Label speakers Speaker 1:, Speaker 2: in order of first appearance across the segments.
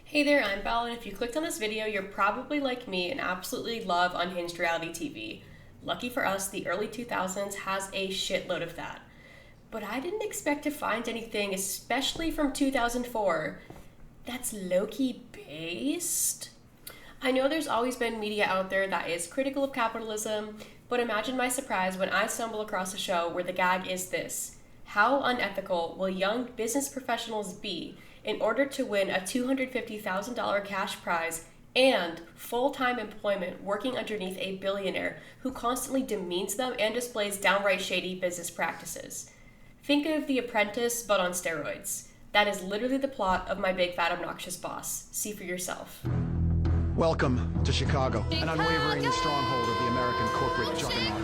Speaker 1: Hey there, I'm Belle, and if you clicked on this video, you're probably like me and absolutely love unhinged reality TV. Lucky for us, the early 2000s has a shitload of that. But I didn't expect to find anything, especially from 2004, that's low-key based. I know there's always been media out there that is critical of capitalism, but imagine my surprise when I stumble across a show where the gag is this: how unethical will young business professionals be in order to win a $250,000 cash prize and full-time employment working underneath a billionaire who constantly demeans them and displays downright shady business practices? Think of The Apprentice, but on steroids. That is literally the plot of my Big Fat Obnoxious Boss. See for yourself.
Speaker 2: Welcome to Chicago, an unwavering stronghold of the American corporate juggernaut.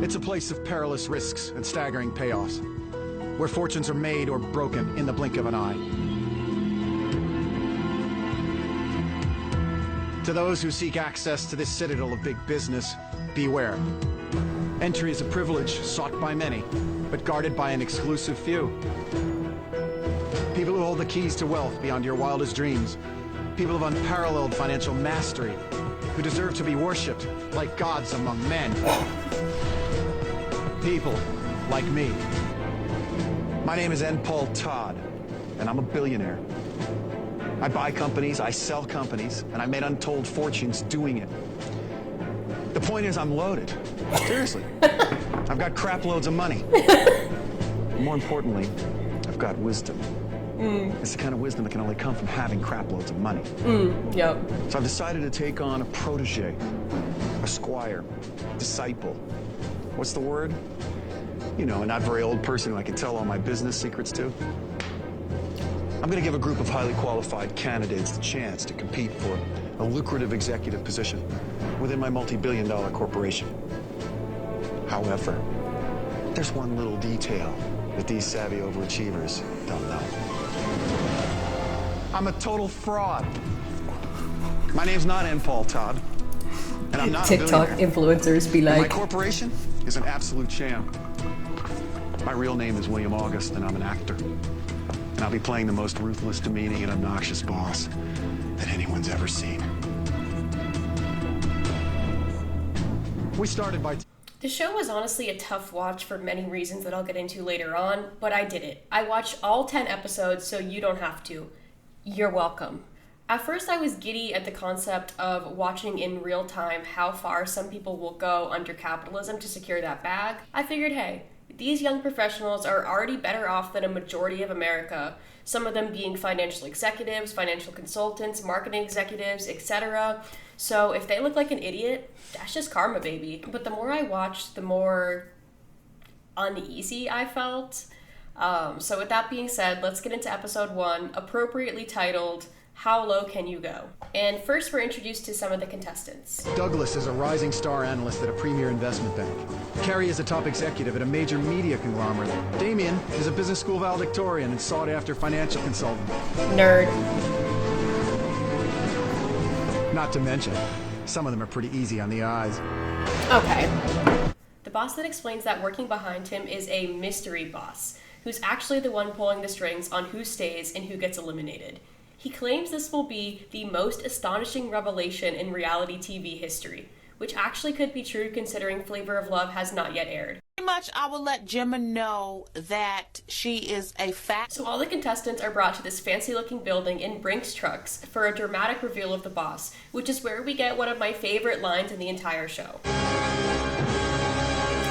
Speaker 2: It's a place of perilous risks and staggering payoffs, where fortunes are made or broken in the blink of an eye. To those who seek access to this citadel of big business, beware. Entry is a privilege sought by many, but guarded by an exclusive few. People who hold the keys to wealth beyond your wildest dreams. People of unparalleled financial mastery, who deserve to be worshipped like gods among men. People like me. My name is N. Paul Todd, and I'm a billionaire. I buy companies, I sell companies, and I made untold fortunes doing it. The point is, I'm loaded. Seriously. I've got crap loads of money. More importantly, I've got wisdom. It's the kind of wisdom that can only come from having crap loads of money.
Speaker 1: Yep.
Speaker 2: So I've decided to take on a protege, a squire, disciple. What's the word? You know, a not very old person who I can tell all my business secrets to. I'm going to give a group of highly qualified candidates the chance to compete for a lucrative executive position within my multi-billion-dollar corporation. However, there's one little detail that these savvy overachievers don't know. I'm a total fraud. My name's not N. Paul Todd, and I'm not
Speaker 1: TikTok
Speaker 2: a billionaire.
Speaker 1: influencers be
Speaker 2: And my
Speaker 1: like,
Speaker 2: corporation is an absolute sham. My real name is William August, and I'm an actor. And I'll be playing the most ruthless, demeaning, and obnoxious boss that anyone's ever seen. We started by...
Speaker 1: The show was honestly a tough watch for many reasons that I'll get into later on, but I did it. I watched all 10 episodes, so you don't have to. You're welcome. At first, I was giddy at the concept of watching in real time how far some people will go under capitalism to secure that bag. I figured, hey, these young professionals are already better off than a majority of America, some of them being financial executives, financial consultants, marketing executives, etc. So if they look like an idiot, that's just karma, baby. But the more I watched, the more uneasy I felt. So with that being said, let's get into episode 1, appropriately titled, How Low Can You Go? And first we're introduced to some of the contestants.
Speaker 2: Douglas is a rising star analyst at a premier investment bank. Carrie is a top executive at a major media conglomerate. Damien is a business school valedictorian and sought-after financial consultant.
Speaker 1: Nerd.
Speaker 2: Not to mention, some of them are pretty easy on the eyes.
Speaker 1: Okay. The boss that explains that working behind him is a mystery boss, who's actually the one pulling the strings on who stays and who gets eliminated. He claims this will be the most astonishing revelation in reality TV history, which actually could be true considering Flavor of Love has not yet aired.
Speaker 3: Pretty much, I will let Gemma know that she is a fat.
Speaker 1: So all the contestants are brought to this fancy-looking building in Brinks trucks for a dramatic reveal of the boss, which is where we get one of my favorite lines in the entire show.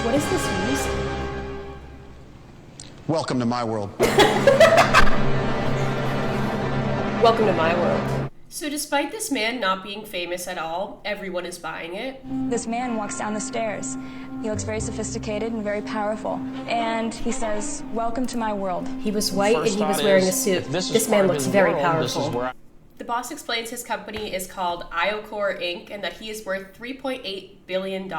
Speaker 1: What is this music?
Speaker 2: Welcome to my world.
Speaker 1: Welcome to my world. So despite this man not being famous at all, everyone is buying it.
Speaker 4: This man walks down the stairs. He looks very sophisticated and very powerful. And he says, "Welcome to my world."
Speaker 1: He was white and he was wearing a suit. This man looks very powerful. The boss explains his company is called Iocore Inc. and that he is worth $3.8 billion.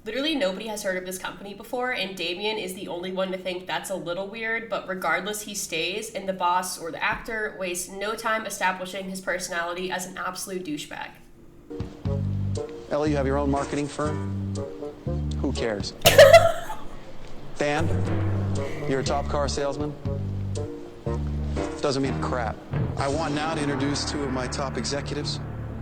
Speaker 1: Literally nobody has heard of this company before, and Damien is the only one to think that's a little weird, but regardless, he stays, and the boss or the actor wastes no time establishing his personality as an absolute douchebag.
Speaker 2: Ellie, you have your own marketing firm? Who cares? Dan, you're a top car salesman? doesn't mean crap. I want now to introduce two of my top executives.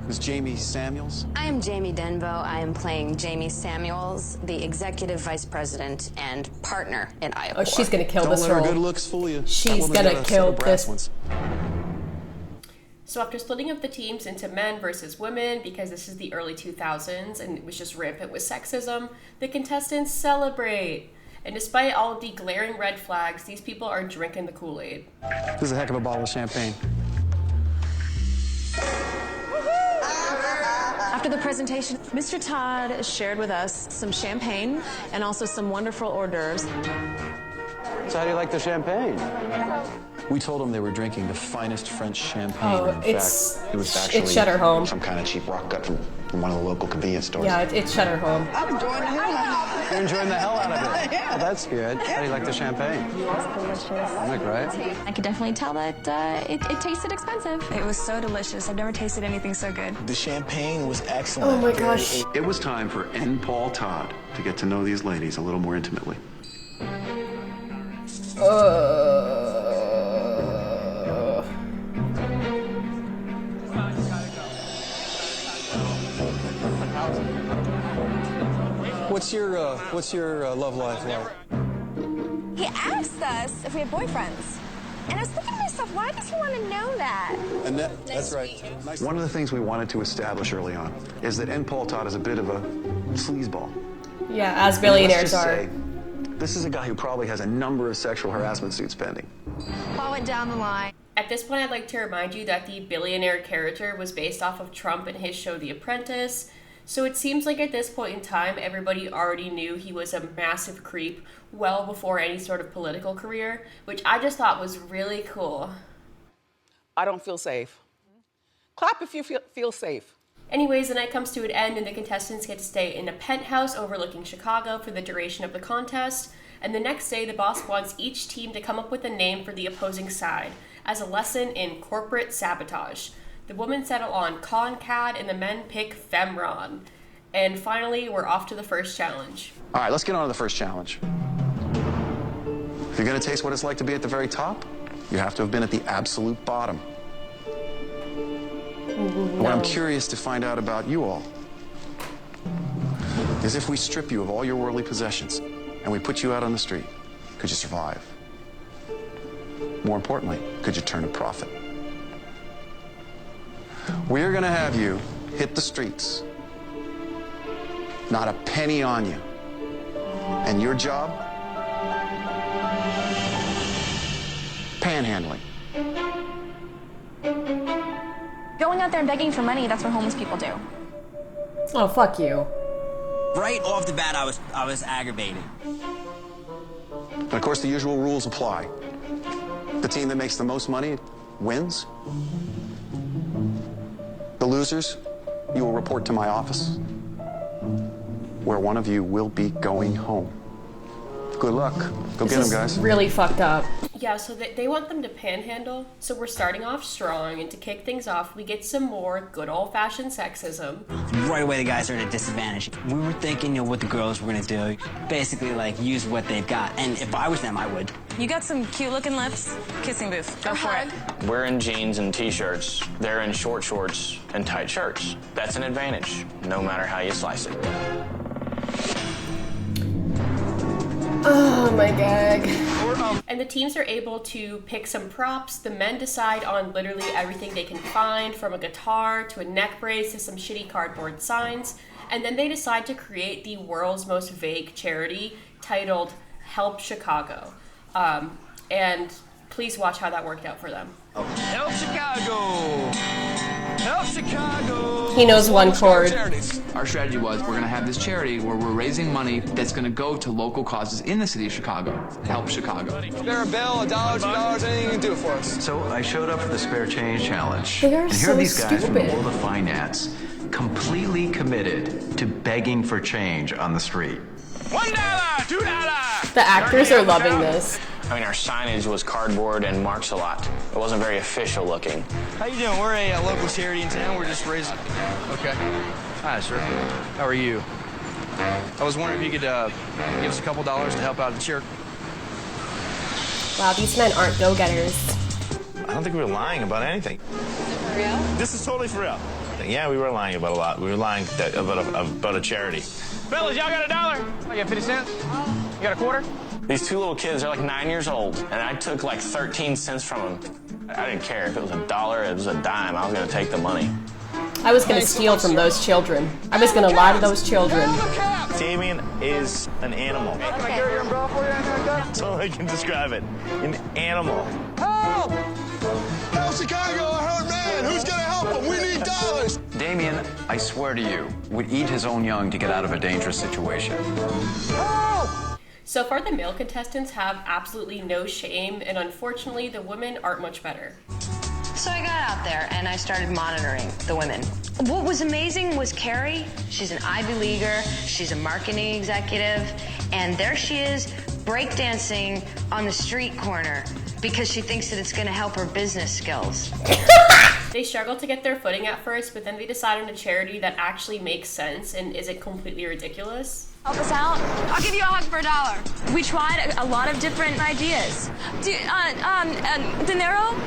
Speaker 2: Ms. Jamie Samuels.
Speaker 5: I am Jamie Denbo. I am playing Jamie Samuels, the executive vice president and partner in Iowa.
Speaker 1: Oh, she's gonna kill this
Speaker 2: Don't let
Speaker 1: role.
Speaker 2: her good looks fool you.
Speaker 1: She's gonna kill this.
Speaker 2: Ones.
Speaker 1: So after splitting up the teams into men versus women, because this is the early 2000s and it was just rampant with sexism, the contestants celebrate. And despite all of the glaring red flags, these people are drinking the Kool-Aid.
Speaker 2: This is a heck of a bottle of champagne.
Speaker 6: After the presentation, Mr. Todd shared with us some champagne and also some wonderful hors d'oeuvres.
Speaker 2: So how do you like the champagne? We told them they were drinking the finest French champagne.
Speaker 1: Oh,
Speaker 2: In fact, it was actually
Speaker 1: it's Shutter Home.
Speaker 2: some kind of cheap rock gut from one of the local convenience stores.
Speaker 1: Yeah, it's Shutter Home.
Speaker 2: I'm enjoying the hell out of it. You're enjoying the hell out of it. Yeah. Oh, that's good. How do you like the champagne?
Speaker 4: It's delicious.
Speaker 2: Isn't it great?
Speaker 4: I could definitely tell that it tasted expensive. It was so delicious. I've never tasted anything so good.
Speaker 7: The champagne was excellent.
Speaker 1: Oh my gosh.
Speaker 2: It was time for N. Paul Todd to get to know these ladies a little more intimately. What's your love life like?
Speaker 8: He asked us if we had boyfriends. And I was thinking to myself, why does he want to know that?
Speaker 2: And that's right. One of the things we wanted to establish early on is that N. Paul Todd is a bit of a sleazeball.
Speaker 1: Yeah, as billionaires
Speaker 2: Let's just
Speaker 1: are.
Speaker 2: say, this is a guy who probably has a number of sexual harassment suits pending.
Speaker 8: Paul went down the line.
Speaker 1: At this point, I'd like to remind you that the billionaire character was based off of Trump and his show The Apprentice. So it seems like at this point in time, everybody already knew he was a massive creep well before any sort of political career, which I just thought was really cool.
Speaker 3: I don't feel safe. Clap if you feel safe.
Speaker 1: Anyways, the night comes to an end and the contestants get to stay in a penthouse overlooking Chicago for the duration of the contest. And the next day, the boss wants each team to come up with a name for the opposing side as a lesson in corporate sabotage. The women settle on Concad and the men pick Femron. And finally, we're off to the first challenge.
Speaker 2: All right, let's get on to the first challenge. If you're going to taste what it's like to be at the very top, you have to have been at the absolute bottom. What I'm curious to find out about you all is if we strip you of all your worldly possessions and we put you out on the street, could you survive? More importantly, could you turn a profit? We're gonna have you hit the streets. Not a penny on you. And your job? Panhandling.
Speaker 4: Going out there and begging for money, that's what homeless people do.
Speaker 1: Oh, fuck you.
Speaker 7: Right off the bat, I was aggravated.
Speaker 2: And of course, the usual rules apply. The team that makes the most money wins. The losers, you will report to my office, where one of you will be going home. Good luck. Go get them, guys.
Speaker 1: Really fucked up. Yeah, so they want them to panhandle. So we're starting off strong, and to kick things off, we get some more good old-fashioned sexism.
Speaker 7: Right away, the guys are at a disadvantage. We were thinking, what the girls were gonna do. Basically, use what they've got. And if I was them, I would.
Speaker 6: You got some cute looking lips. Kissing booth. Go for it.
Speaker 9: We're in jeans and t-shirts. They're in short shorts and tight shirts. That's an advantage, no matter how you slice it.
Speaker 1: Oh my gag. And the teams are able to pick some props. The men decide on literally everything they can find, from a guitar to a neck brace to some shitty cardboard signs. And then they decide to create the world's most vague charity titled Help Chicago. And please watch how that worked out for them.
Speaker 10: Help Chicago! Help Chicago!
Speaker 1: He knows one chord.
Speaker 10: Our strategy was, we're going to have this charity where we're raising money that's going to go to local causes in the city of Chicago. Help Chicago.
Speaker 11: Spare a bill, $1, $2, anything you can do it for us.
Speaker 12: So I showed up for the Spare Change Challenge.
Speaker 1: They are
Speaker 12: and here
Speaker 1: so
Speaker 12: are these guys from the
Speaker 1: stupid.
Speaker 12: world of finance, completely committed to begging for change on the street.
Speaker 10: $1, $2.
Speaker 1: The actors are loving this.
Speaker 9: I mean, our signage was cardboard and marks a lot. It wasn't very official looking.
Speaker 11: How you doing? We're a local charity in town. We're just raising...
Speaker 10: Okay. Hi, sir. How are you?
Speaker 11: I was wondering if you could give us a couple dollars to help out the charity.
Speaker 1: Wow, these men aren't go-getters.
Speaker 13: I don't think we were lying about anything.
Speaker 8: Is it for real?
Speaker 13: This is totally for real. Yeah, we were lying about a lot. We were lying about a charity.
Speaker 11: Fellas, y'all got $1? I got 50 cents. You got a quarter?
Speaker 9: These two little kids are like 9 years old, and I took like 13 cents from them. I didn't care if it was $1, it was a dime. I was going to take the money.
Speaker 1: I was going to steal from those children. I was going to lie to those children.
Speaker 13: Damien is an animal.
Speaker 11: Can I carry your umbrella for you? Anything like that?
Speaker 13: That's all I can describe it. An animal.
Speaker 11: Help!
Speaker 14: Help Chicago, a hurt man. Who's going to help him? We need dollars.
Speaker 12: Damien, I swear to you, would eat his own young to get out of a dangerous situation.
Speaker 1: So far, the male contestants have absolutely no shame, and unfortunately, the women aren't much better.
Speaker 5: So I got out there and I started monitoring the women. What was amazing was Carrie. She's an Ivy Leaguer. She's a marketing executive. And there she is breakdancing on the street corner because she thinks that it's going to help her business skills.
Speaker 1: They struggled to get their footing at first, but then they decided on a charity that actually makes sense and isn't completely ridiculous.
Speaker 8: Help us out? I'll give you a hug for $1. We tried a lot of different ideas. Dinero?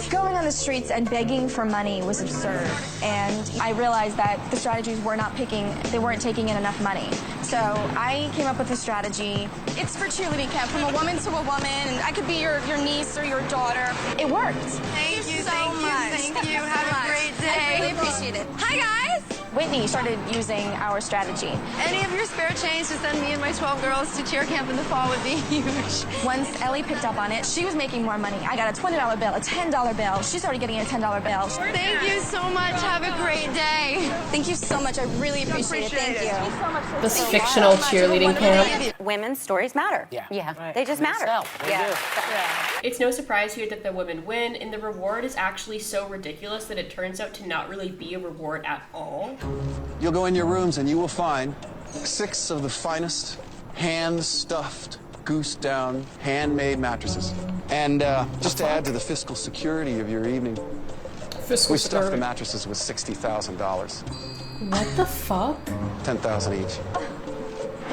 Speaker 4: Going on the streets and begging for money was absurd, and I realized that the strategies were they weren't taking in enough money. So I came up with a strategy.
Speaker 8: It's for cheerleading camp, from a woman to a woman, and I could be your niece or your daughter.
Speaker 4: It worked.
Speaker 8: Thank you so much. Thank you. Have a great day. I really appreciate it. Hi, guys.
Speaker 4: Whitney started using our strategy.
Speaker 8: Any of your spare change to send me and my 12 girls to cheer camp in the fall would be huge.
Speaker 4: Once Ellie picked up on it, she was making more money. I got a $20 bill, a $10 bill. She started getting a $10 bill.
Speaker 8: Thank you so much. Have a great day. Thank you so much. I really appreciate it. Thank you.
Speaker 4: Thank you so much for
Speaker 1: This fictional cheerleading camp.
Speaker 5: Women's stories matter.
Speaker 7: Yeah.
Speaker 5: Right. They just matter.
Speaker 7: Yeah.
Speaker 1: It's no surprise here that the women win, and the reward is actually so ridiculous that it turns out to not really be a reward at all.
Speaker 2: You'll go in your rooms and you will find 6 of the finest hand-stuffed, goose-down, handmade mattresses. And just to add to the fiscal security of your evening, we stuffed the mattresses with $60,000.
Speaker 1: What the fuck?
Speaker 2: $10,000 each.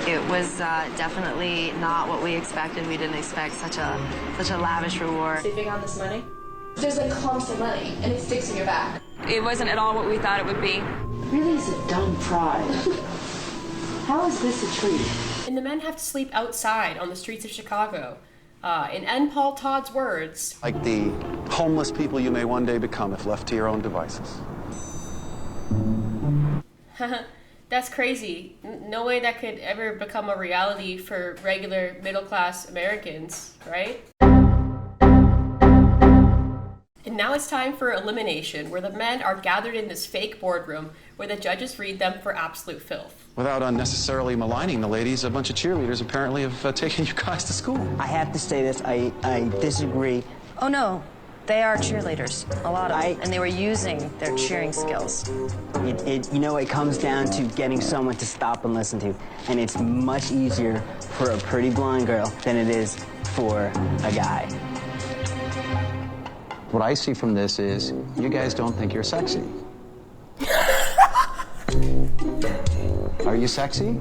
Speaker 15: It was definitely not what we expected. We didn't expect such a lavish reward.
Speaker 4: Sleeping on this money? There's like clumps of money, and it sticks in your back.
Speaker 16: It wasn't at all what we thought it would be.
Speaker 17: Really is a dumb prize. How is this a treat?
Speaker 1: And the men have to sleep outside on the streets of Chicago. In N. Paul Todd's words,
Speaker 2: like the homeless people you may one day become if left to your own devices.
Speaker 1: that's crazy. No way that could ever become a reality for regular middle-class Americans, right? And now it's time for elimination, where the men are gathered in this fake boardroom where the judges read them for absolute filth.
Speaker 2: Without unnecessarily maligning the ladies, a bunch of cheerleaders apparently have taken you guys to school.
Speaker 7: I have to say this, I disagree.
Speaker 5: Oh no, they are cheerleaders, a lot of them, and they were using their cheering skills.
Speaker 7: It comes down to getting someone to stop and listen to, and it's much easier for a pretty blonde girl than it is for a guy.
Speaker 12: What I see from this is you guys don't think you're sexy. Are you sexy?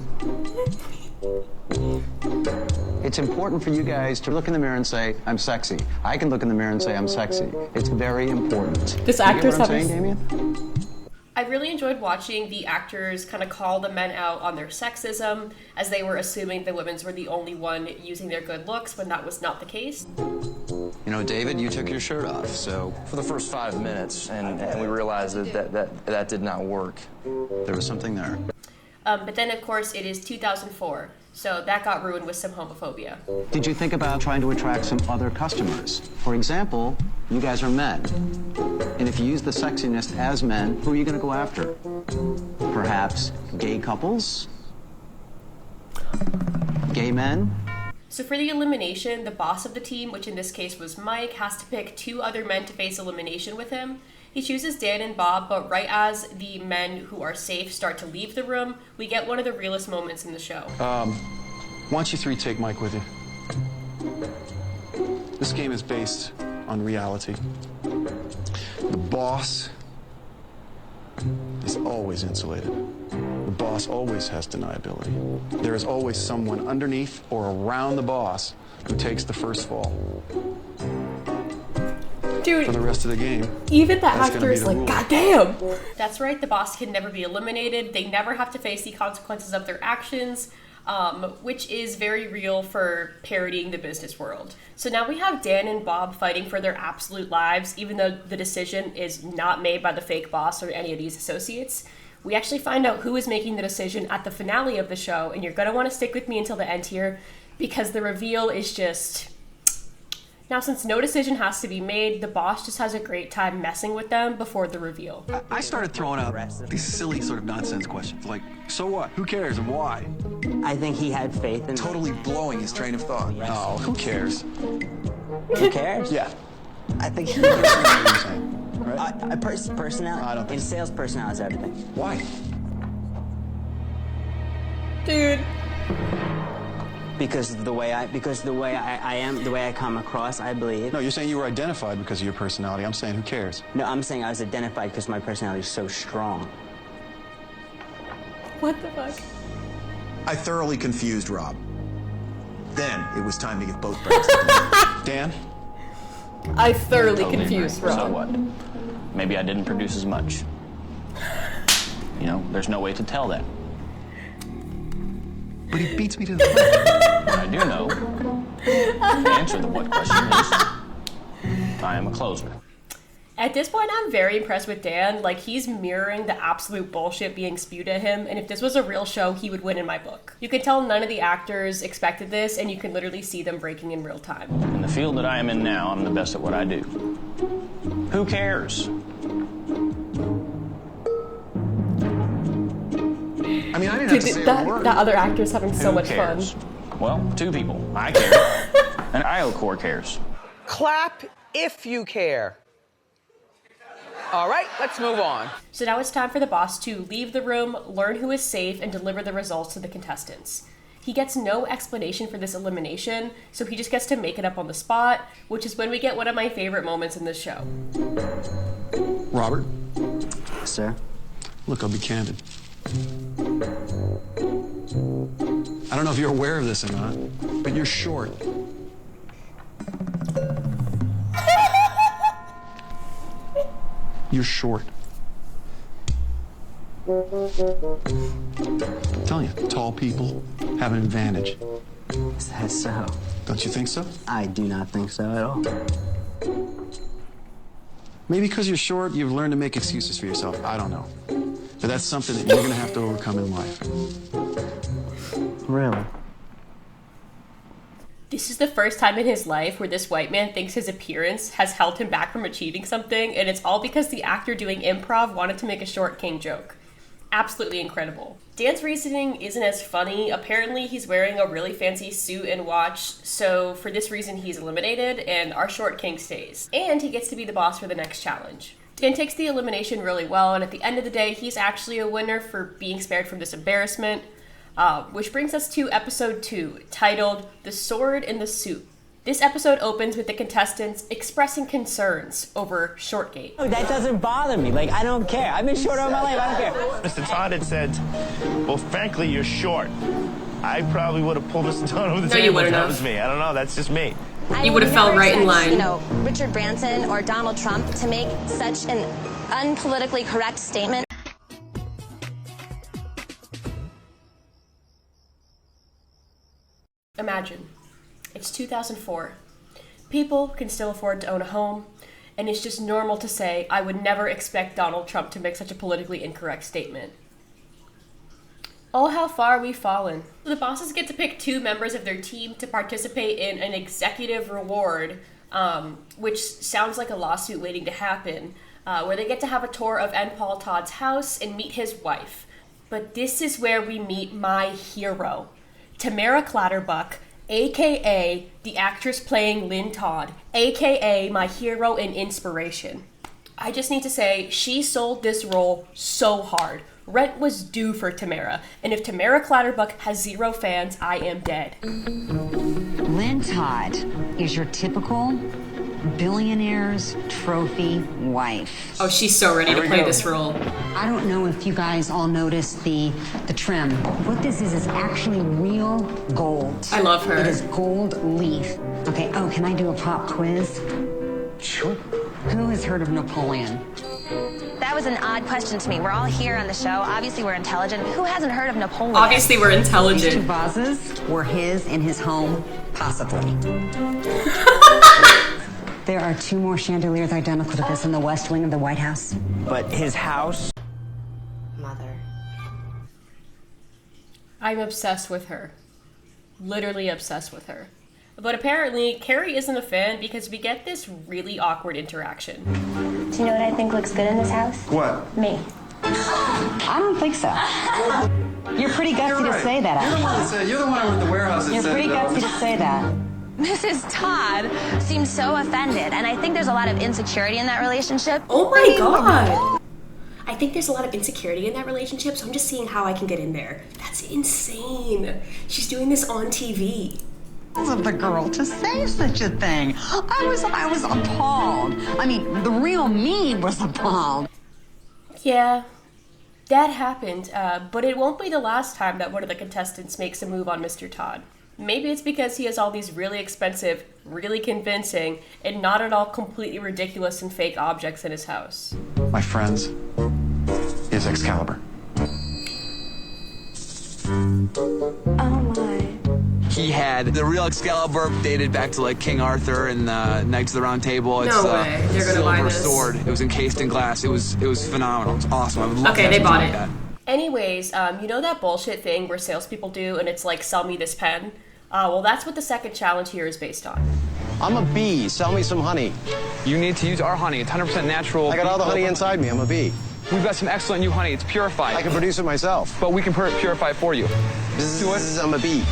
Speaker 12: It's important for you guys to look in the mirror and say, I'm sexy. I can look in the mirror and say, I'm sexy. It's very important.
Speaker 1: This actor's
Speaker 12: you get what I'm saying, Damien?
Speaker 1: I really enjoyed watching the actors kind of call the men out on their sexism, as they were assuming the women's were the only one using their good looks when that was not the case.
Speaker 12: You know, David, you took your shirt off, so...
Speaker 11: For the first 5 minutes, and we realized that did not work.
Speaker 12: There was something there.
Speaker 1: But then, of course, it is 2004, so that got ruined with some homophobia.
Speaker 12: Did you think about trying to attract some other customers? For example, you guys are men. And if you use the sexiness as men, who are you going to go after? Perhaps gay couples? Gay men?
Speaker 1: So for the elimination, the boss of the team, which in this case was Mike, has to pick 2 other men to face elimination with him. He chooses Dan and Bob, but right as the men who are safe start to leave the room, we get one of the realest moments in the show.
Speaker 2: Why don't you 3 take Mike with you? This game is based on reality. The boss is always insulated. The boss always has deniability. There is always someone underneath or around the boss who takes the first fall.
Speaker 1: Dude,
Speaker 2: for the rest of the game.
Speaker 1: Even the actor is like,
Speaker 2: rule.
Speaker 1: God damn! That's right, the boss can never be eliminated. They never have to face the consequences of their actions, which is very real for parodying the business world. So now we have Dan and Bob fighting for their absolute lives, even though the decision is not made by the fake boss or any of these associates. We actually find out who is making the decision at the finale of the show, and you're going to want to stick with me until the end here, because the reveal is just... Now, since no decision has to be made, the boss just has a great time messing with them before the reveal.
Speaker 2: I started throwing out these silly sort of nonsense questions, like, so what? Who cares and why?
Speaker 7: I think he had faith in
Speaker 2: Totally blowing his train of thought. Oh, who cares?
Speaker 7: Who cares?
Speaker 2: Yeah.
Speaker 7: I think he
Speaker 2: Right?
Speaker 7: personality.
Speaker 2: I don't think
Speaker 7: in
Speaker 2: so.
Speaker 7: sales, personality is everything.
Speaker 2: Why?
Speaker 1: Dude.
Speaker 7: Because the way I am, the way I come across, I believe.
Speaker 2: No, you're saying you were identified because of your personality. I'm saying who cares?
Speaker 7: No, I'm saying I was identified because my personality is so strong.
Speaker 1: What the fuck?
Speaker 18: I thoroughly confused Rob. Then it was time to give both brands.
Speaker 2: Dan?
Speaker 1: I thoroughly
Speaker 9: Totally
Speaker 1: confused
Speaker 9: agree.
Speaker 1: Rob.
Speaker 9: So what? Maybe I didn't produce as much. You know, there's no way to tell that.
Speaker 2: But he beats me to the punch.
Speaker 9: What I do know, the answer to the what question is, I am a closer.
Speaker 1: At this point, I'm very impressed with Dan. Like, he's mirroring the absolute bullshit being spewed at him, and if this was a real show, he would win in my book. You can tell none of the actors expected this, and you can literally see them breaking in real time.
Speaker 9: In the field that I am in now, I'm the best at what I do. Who cares?
Speaker 2: I mean, I didn't
Speaker 1: Dude,
Speaker 2: have to say
Speaker 1: that,
Speaker 2: a word.
Speaker 1: that other actor's having so
Speaker 9: Who
Speaker 1: much
Speaker 9: cares?
Speaker 1: fun.
Speaker 9: Well, two people. I care, and IO-Core cares.
Speaker 19: Clap if you care. All right, let's move on.
Speaker 1: So now it's time for the boss to leave the room, learn who is safe, and deliver the results to the contestants. He gets no explanation for this elimination, so he just gets to make it up on the spot, which is when we get one of my favorite moments in this show.
Speaker 2: Robert?
Speaker 7: Sir?
Speaker 2: Look, I'll be candid. I don't know if you're aware of this or not, but you're short. You're short. I'm telling you, tall people have an advantage.
Speaker 7: Is that so?
Speaker 2: Don't you think so?
Speaker 7: I do not think so at all.
Speaker 2: Maybe because you're short, you've learned to make excuses for yourself. I don't know. But that's something that you're going to have to overcome in life.
Speaker 7: Really?
Speaker 1: This is the first time in his life where this white man thinks his appearance has held him back from achieving something, and it's all because the actor doing improv wanted to make a short king joke. Absolutely incredible. Dan's reasoning isn't as funny. Apparently he's wearing a really fancy suit and watch, so for this reason he's eliminated, and our short king stays. And he gets to be the boss for the next challenge. Dan takes the elimination really well, and at the end of the day, he's actually a winner for being spared from this embarrassment. Which brings us to episode 2, titled The Sword in the Soup. This episode opens with the contestants expressing concerns over Shortgate.
Speaker 7: Oh, that doesn't bother me. Like, I don't care. I've been short all my life. I don't care.
Speaker 13: Mr. Todd had said, well, frankly, you're short. I probably would have pulled a stone over the
Speaker 1: No, you
Speaker 13: table if
Speaker 1: wouldn't
Speaker 13: that
Speaker 1: have.
Speaker 13: was me. I don't know, that's just me.
Speaker 1: You would have fell right in line.
Speaker 8: You know, Richard Branson or Donald Trump to make such an unpolitically correct statement.
Speaker 1: Imagine, it's 2004. People can still afford to own a home, and it's just normal to say, I would never expect Donald Trump to make such a politically incorrect statement. Oh, how far we've fallen. The bosses get to pick 2 members of their team to participate in an executive reward, which sounds like a lawsuit waiting to happen, where they get to have a tour of N. Paul Todd's house and meet his wife. But this is where we meet my hero, Tamara Clatterbuck, a.k.a. the actress playing Lynn Todd, a.k.a. my hero and inspiration. I just need to say, she sold this role so hard. Rent was due for Tamara, and if Tamara Clatterbuck has 0 fans, I am dead.
Speaker 20: Lynn Todd is your typical billionaire's trophy wife.
Speaker 1: Oh, she's so ready to play this role.
Speaker 20: I don't know if you guys all noticed the trim. What this is actually real gold.
Speaker 1: I love her.
Speaker 20: It is gold leaf. Okay, oh, can I do a pop quiz?
Speaker 12: Sure.
Speaker 20: Who has heard of Napoleon?
Speaker 8: That was an odd question to me. We're all here on the show. Obviously, we're intelligent. Who hasn't heard of Napoleon?
Speaker 1: Obviously, we're intelligent.
Speaker 20: These two vases were his in his home, possibly. There are 2 more chandeliers identical to this in the west wing of the White House.
Speaker 7: But his house?
Speaker 15: Mother.
Speaker 1: I'm obsessed with her. Literally obsessed with her. But apparently, Carrie isn't a fan because we get this really awkward interaction.
Speaker 8: Do you know what I think looks good in this house?
Speaker 18: What?
Speaker 8: Me.
Speaker 20: I don't think so. You're pretty gutsy to say that, actually.
Speaker 11: You're the one with the warehouse that
Speaker 20: You're
Speaker 11: said
Speaker 20: pretty gutsy to say that.
Speaker 8: Mrs. Todd seems so offended, and I think there's a lot of insecurity in that relationship.
Speaker 1: Oh my god! I think there's a lot of insecurity in that relationship, so I'm just seeing how I can get in there. That's insane. She's doing this on TV.
Speaker 20: Of the girl to say such a thing. I was appalled. I mean, the real me was appalled.
Speaker 1: Yeah, that happened, but it won't be the last time that one of the contestants makes a move on Mr. Todd. Maybe it's because he has all these really expensive, really convincing, and not at all completely ridiculous and fake objects in his house.
Speaker 2: My friends is Excalibur.
Speaker 8: Oh my.
Speaker 10: He had the real Excalibur dated back to like King Arthur and Knights of the Round Table. It's
Speaker 1: No way. They're gonna buy
Speaker 10: silver
Speaker 1: this.
Speaker 10: sword. It was encased in glass. It was phenomenal. It was awesome. I would love
Speaker 1: Okay,
Speaker 10: to have
Speaker 1: they
Speaker 10: something
Speaker 1: bought
Speaker 10: like
Speaker 1: it.
Speaker 10: that.
Speaker 1: Anyways, you know that bullshit thing where salespeople do and it's like, sell me this pen? Well, that's what the second challenge here is based on.
Speaker 12: I'm a bee. Sell me some honey.
Speaker 10: You need to use our honey. It's 100% natural.
Speaker 12: I got all the honey inside me. I'm a bee.
Speaker 10: We've got some excellent new honey. It's purified.
Speaker 12: I can produce it myself.
Speaker 10: But we can purify it for you.
Speaker 12: Do it. I'm a bee.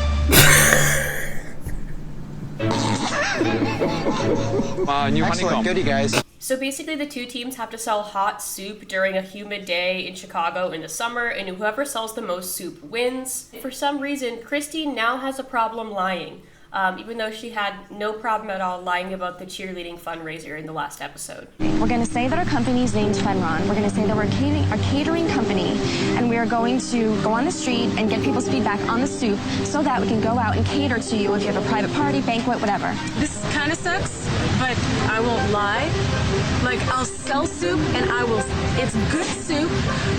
Speaker 10: New
Speaker 12: Excellent.
Speaker 10: honeycomb.
Speaker 12: Good, you guys.
Speaker 1: So basically the two teams have to sell hot soup during a humid day in Chicago in the summer, and whoever sells the most soup wins. For some reason, Christy now has a problem lying, even though she had no problem at all lying about the cheerleading fundraiser in the last episode.
Speaker 4: We're going to say that our company is named Fenron. We're going to say that we're a catering company, and we are going to go on the street and get people's feedback on the soup so that we can go out and cater to you if you have a private party, banquet, whatever.
Speaker 6: This kind of sucks, but I won't lie. Like, I'll sell soup, and it's good soup.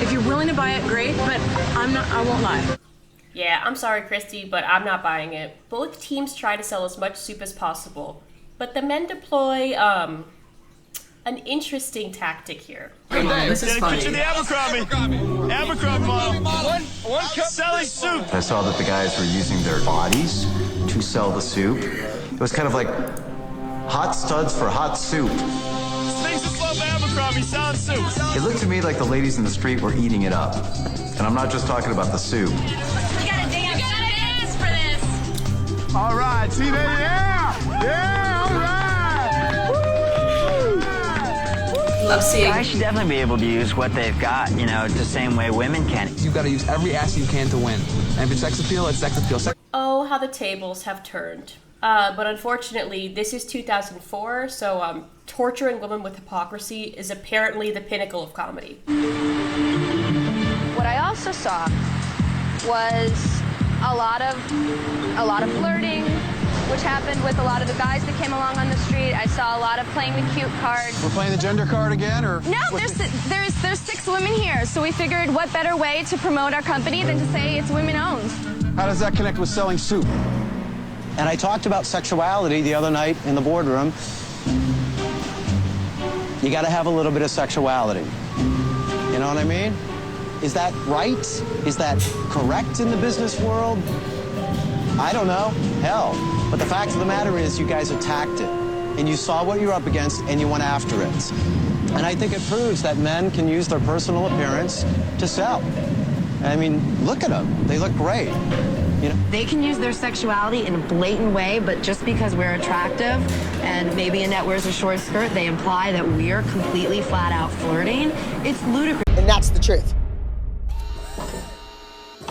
Speaker 6: If you're willing to buy it, great, but I won't lie.
Speaker 1: Yeah, I'm sorry, Christy, but I'm not buying it. Both teams try to sell as much soup as possible, but the men deploy, an interesting tactic here. This is funny.
Speaker 13: Picture the Abercrombie model. One cup selling soup.
Speaker 18: I saw that the guys were using their bodies to sell the soup. It was kind of like hot studs for hot soup.
Speaker 13: Things to love Abercrombie selling soup.
Speaker 18: It looked to me like the ladies in the street were eating it up. And I'm not just talking about the soup.
Speaker 8: You gotta dance for this.
Speaker 14: All right, see there? Yeah! Yeah, all right!
Speaker 1: Love seeing.
Speaker 7: Guys should definitely be able to use what they've got, you know, the same way women can.
Speaker 10: You've got to use every asset you can to win. And if it's sex appeal, it's sex appeal.
Speaker 1: Oh, how the tables have turned. But unfortunately, this is 2004, so torturing women with hypocrisy is apparently the pinnacle of comedy.
Speaker 8: What I also saw was a lot of flirting, which happened with a lot of the guys that came along on the street. I saw a lot of playing the cute card.
Speaker 12: We're playing the gender card again, or?
Speaker 4: No, there's 6 women here, so we figured what better way to promote our company than to say it's women-owned.
Speaker 12: How does that connect with selling soup? And I talked about sexuality the other night in the boardroom. You got to have a little bit of sexuality. You know what I mean? Is that right? Is that correct in the business world? I don't know. Hell. But the fact of the matter is you guys attacked it. And you saw what you're up against and you went after it. And I think it proves that men can use their personal appearance to sell. I mean, look at them. They look great. You know?
Speaker 15: They can use their sexuality in a blatant way, but just because we're attractive and maybe Annette wears a short skirt, they imply that we're completely flat out flirting. It's ludicrous.
Speaker 19: And that's the truth.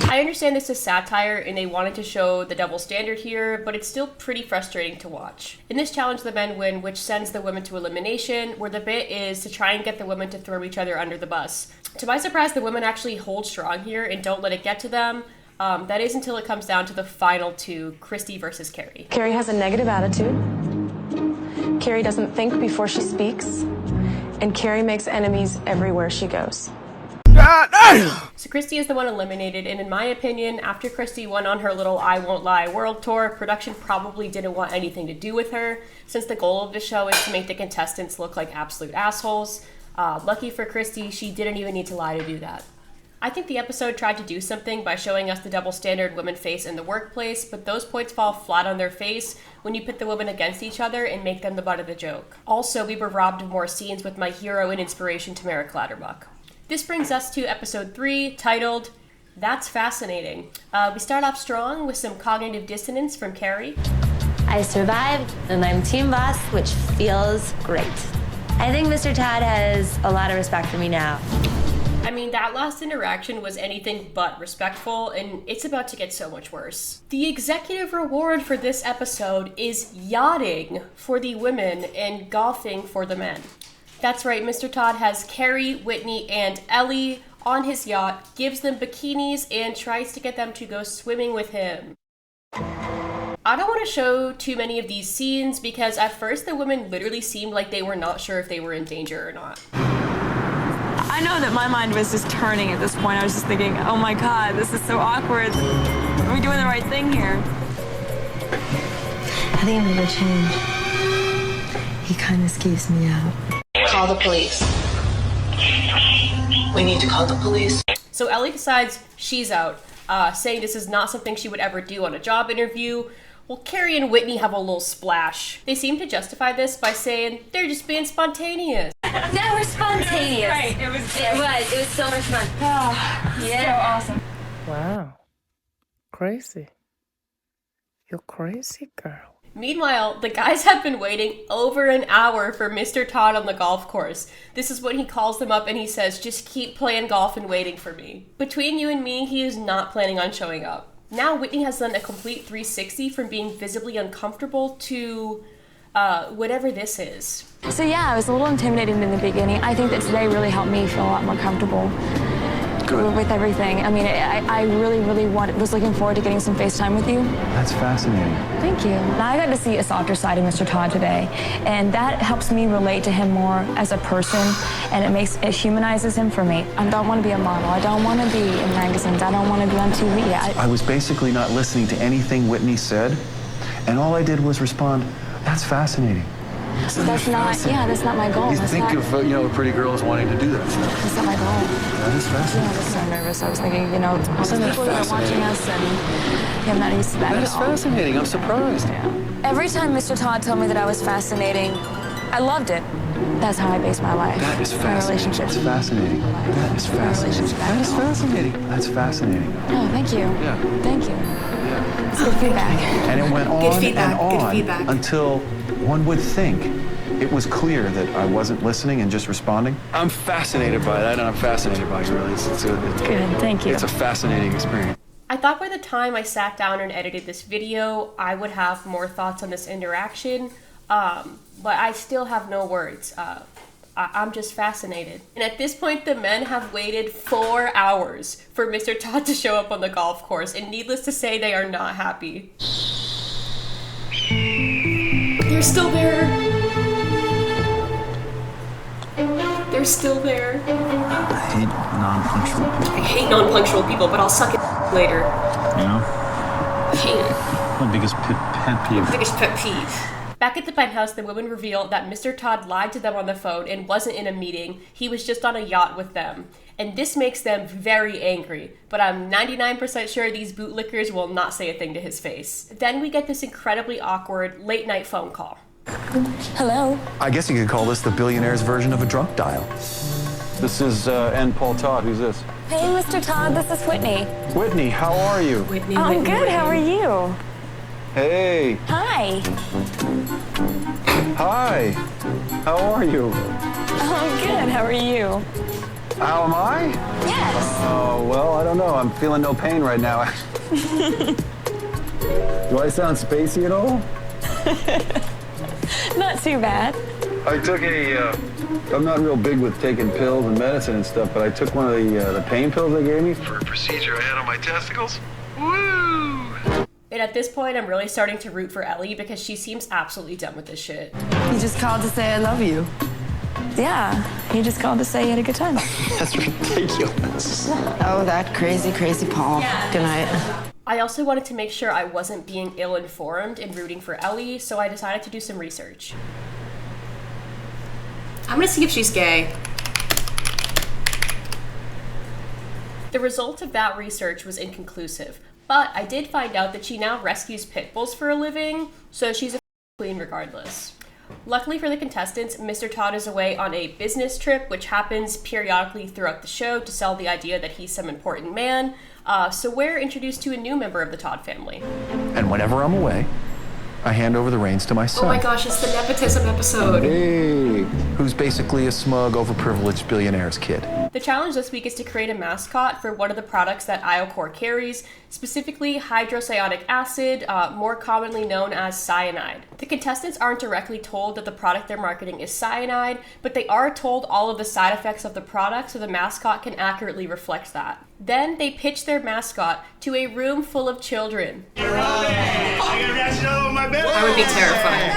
Speaker 1: I understand this is satire and they wanted to show the double standard here, but it's still pretty frustrating to watch. In this challenge, the men win, which sends the women to elimination, where the bit is to try and get the women to throw each other under the bus. To my surprise, the women actually hold strong here and don't let it get to them. That is until it comes down to the final two, Christy versus Carrie.
Speaker 6: Carrie has a negative attitude. Carrie doesn't think before she speaks. And Carrie makes enemies everywhere she goes.
Speaker 1: So Christy is the one eliminated, and in my opinion, after Christy went on her little I Won't Lie world tour, production probably didn't want anything to do with her, since the goal of the show is to make the contestants look like absolute assholes. Lucky for Christy, she didn't even need to lie to do that. I think the episode tried to do something by showing us the double standard women face in the workplace, but those points fall flat on their face when you pit the women against each other and make them the butt of the joke. Also, we were robbed of more scenes with my hero and inspiration, Tamara Clatterbuck. This brings us to episode 3, titled, That's Fascinating. We start off strong with some cognitive dissonance from Carrie.
Speaker 21: I survived, and I'm team boss, which feels great. I think Mr. Todd has a lot of respect for me now.
Speaker 1: I mean, that last interaction was anything but respectful, and it's about to get so much worse. The executive reward for this episode is yachting for the women and golfing for the men. That's right, Mr. Todd has Carrie, Whitney, and Ellie on his yacht, gives them bikinis, and tries to get them to go swimming with him. I don't want to show too many of these scenes because at first the women literally seemed like they were not sure if they were in danger or not.
Speaker 16: I know that my mind was just turning at this point. I was just thinking, oh my God, this is so awkward. Are we doing the right thing here?
Speaker 15: I think I'm gonna change. He kind of skeeves me out.
Speaker 17: Call the police. We need to call the police.
Speaker 1: So Ellie decides she's out, saying this is not something she would ever do on a job interview. Well, Carrie and Whitney have a little splash. They seem to justify this by saying they're just being spontaneous.
Speaker 21: Now we're spontaneous.
Speaker 16: Right, it was
Speaker 21: so much fun.
Speaker 16: Oh,
Speaker 21: Yeah.
Speaker 16: so awesome.
Speaker 22: Wow. Crazy. You're crazy, girl.
Speaker 1: Meanwhile, the guys have been waiting over an hour for Mr. Todd on the golf course. This is when he calls them up and he says, just keep playing golf and waiting for me. Between you and me, he is not planning on showing up. Now Whitney has done a complete 360 from being visibly uncomfortable to whatever this is.
Speaker 4: So yeah, I was a little intimidated in the beginning. I think that today really helped me feel a lot more comfortable with everything. I mean, I really was looking forward to getting some FaceTime with you.
Speaker 2: That's fascinating.
Speaker 4: Thank you. I got to see a softer side of Mr. Todd today, and that helps me relate to him more as a person, and it humanizes him for me. I don't want to be a model. I don't want to be in magazines. I don't want to be on TV.
Speaker 2: I was basically not listening to anything Whitney said, and all I did was respond, that's fascinating.
Speaker 4: So that's not my goal.
Speaker 2: You think of, a pretty girl as wanting to do that stuff.
Speaker 4: That's not my goal.
Speaker 2: That is fascinating.
Speaker 4: Yeah, I was so nervous. I was thinking, all the people that are watching us, and I'm not used to that.
Speaker 2: That is fascinating. I'm surprised.
Speaker 4: Yeah. Every time Mr. Todd told me that I was fascinating, I loved it. That's how I base my life.
Speaker 2: That is fascinating.
Speaker 4: My relationships.
Speaker 2: That's fascinating. That is fascinating. That is fascinating. That's fascinating.
Speaker 4: Oh, thank you.
Speaker 2: Yeah.
Speaker 4: Thank you.
Speaker 2: Yeah.
Speaker 4: It's good feedback.
Speaker 2: And it went on and on until one would think it was clear that I wasn't listening and just responding. I'm fascinated by that, and I'm fascinated by you, really.
Speaker 4: Good, thank you.
Speaker 2: It's a fascinating experience.
Speaker 1: I thought by the time I sat down and edited this video, I would have more thoughts on this interaction, but I still have no words. I'm just fascinated. And at this point, the men have waited 4 hours for Mr. Todd to show up on the golf course, and needless to say, they are not happy. They're still there. They're still there.
Speaker 12: I hate non-punctual people.
Speaker 1: I hate non-punctual people, but I'll suck it later.
Speaker 12: You know?
Speaker 1: I hate it.
Speaker 12: My biggest pet peeve.
Speaker 1: Biggest pet peeve. Back at the penthouse, the women reveal that Mr. Todd lied to them on the phone and wasn't in a meeting. He was just on a yacht with them. And this makes them very angry, but I'm 99% sure these bootlickers will not say a thing to his face. Then we get this incredibly awkward late-night phone call.
Speaker 4: Hello?
Speaker 2: I guess you could call this the billionaire's version of a drunk dial. This is N. Paul Todd. Who's this?
Speaker 4: Hey, Mr. Todd, this is Whitney.
Speaker 2: Whitney, how are you?
Speaker 4: I'm good, how are you?
Speaker 2: Hey.
Speaker 4: Hi.
Speaker 2: Hi. How are you?
Speaker 4: I'm good, how are you?
Speaker 2: How am I?
Speaker 4: Yes.
Speaker 2: Oh, well, I don't know. I'm feeling no pain right now. Do I sound spacey at all?
Speaker 16: Not too bad.
Speaker 2: I took I'm not real big with taking pills and medicine and stuff, but I took one of the pain pills they gave me for a procedure I had on my testicles. Woo!
Speaker 1: And at this point, I'm really starting to root for Ellie because she seems absolutely done with this shit.
Speaker 15: He just called to say I love you.
Speaker 16: Yeah, he just called to say he had a good time.
Speaker 2: That's ridiculous.
Speaker 15: Oh, that crazy, crazy Paul.
Speaker 1: Yeah.
Speaker 15: Good night.
Speaker 1: I also wanted to make sure I wasn't being ill-informed in rooting for Ellie, so I decided to do some research. I'm gonna see if she's gay. The result of that research was inconclusive, but I did find out that she now rescues pit bulls for a living, so she's a queen regardless. Luckily for the contestants, Mr. Todd is away on a business trip, which happens periodically throughout the show to sell the idea that he's some important man, so we're introduced to a new member of the Todd family.
Speaker 3: And whenever I'm away, I hand over the reins to my son.
Speaker 1: Oh my gosh, it's the nepotism episode.
Speaker 3: Hey, who's basically a smug, overprivileged billionaire's kid.
Speaker 1: The challenge this week is to create a mascot for one of the products that Iocore carries, specifically hydrocyanic acid, more commonly known as cyanide. The contestants aren't directly told that the product they're marketing is cyanide, but they are told all of the side effects of the product so the mascot can accurately reflect that. Then they pitch their mascot to a room full of children. I would be terrified.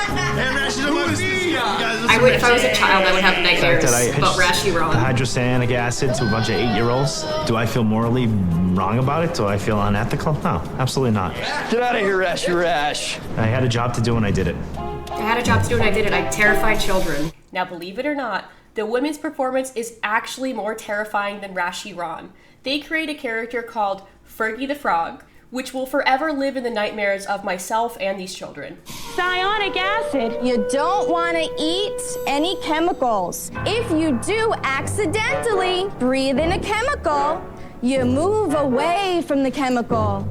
Speaker 1: If I was a child, I would have nightmares about Rashy Ron.
Speaker 13: The hydrocyanic acid to a bunch of 8-year-olds. Do I feel morally wrong about it? Do I feel unethical? No, absolutely not.
Speaker 11: Get out of here, Rashy Rash.
Speaker 13: I had a job to do and I did it.
Speaker 1: I had a job to do and I did it. I terrified children. Now, believe it or not, the women's performance is actually more terrifying than Rashy Ron. They create a character called Fergie the Frog, which will forever live in the nightmares of myself and these children.
Speaker 4: Cyanic acid. You don't want to eat any chemicals. If you do accidentally breathe in a chemical, you move away from the chemical.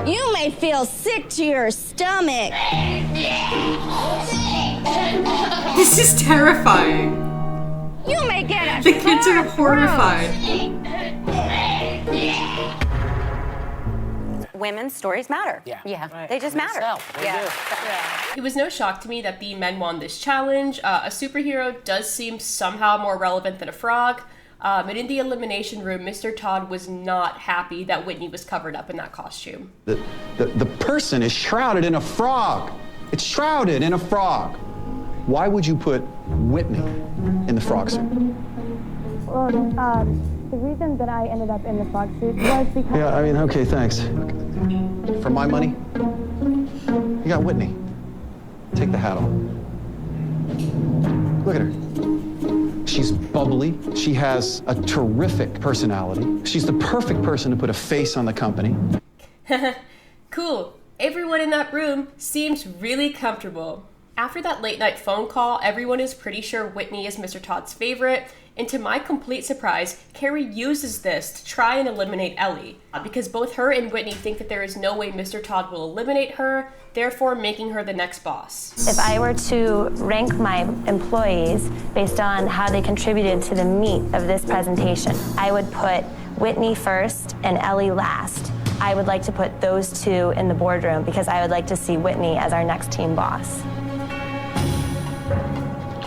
Speaker 4: You may feel sick to your stomach.
Speaker 1: This is terrifying.
Speaker 4: You may get a
Speaker 1: The kids are horrified.
Speaker 5: Women's stories matter.
Speaker 6: Yeah. Right.
Speaker 5: They just matter.
Speaker 1: It was no shock to me that the men won this challenge. A superhero does seem somehow more relevant than a frog. And in the elimination room, Mr. Todd was not happy that Whitney was covered up in that costume.
Speaker 2: The person is shrouded in a frog. It's shrouded in a frog. Why would you put Whitney in the frog suit?
Speaker 4: Well, the reason that I ended up in the frog suit was because...
Speaker 2: Yeah, I mean, okay, thanks. For my money, you got Whitney. Take the hat off. Look at her. She's bubbly. She has a terrific personality. She's the perfect person to put a face on the company.
Speaker 1: Cool. Everyone in that room seems really comfortable. After that late night phone call, everyone is pretty sure Whitney is Mr. Todd's favorite, and to my complete surprise, Carrie uses this to try and eliminate Ellie, because both her and Whitney think that there is no way Mr. Todd will eliminate her, therefore making her the next boss.
Speaker 21: If I were to rank my employees based on how they contributed to the meat of this presentation, I would put Whitney first and Ellie last. I would like to put those two in the boardroom because I would like to see Whitney as our next team boss.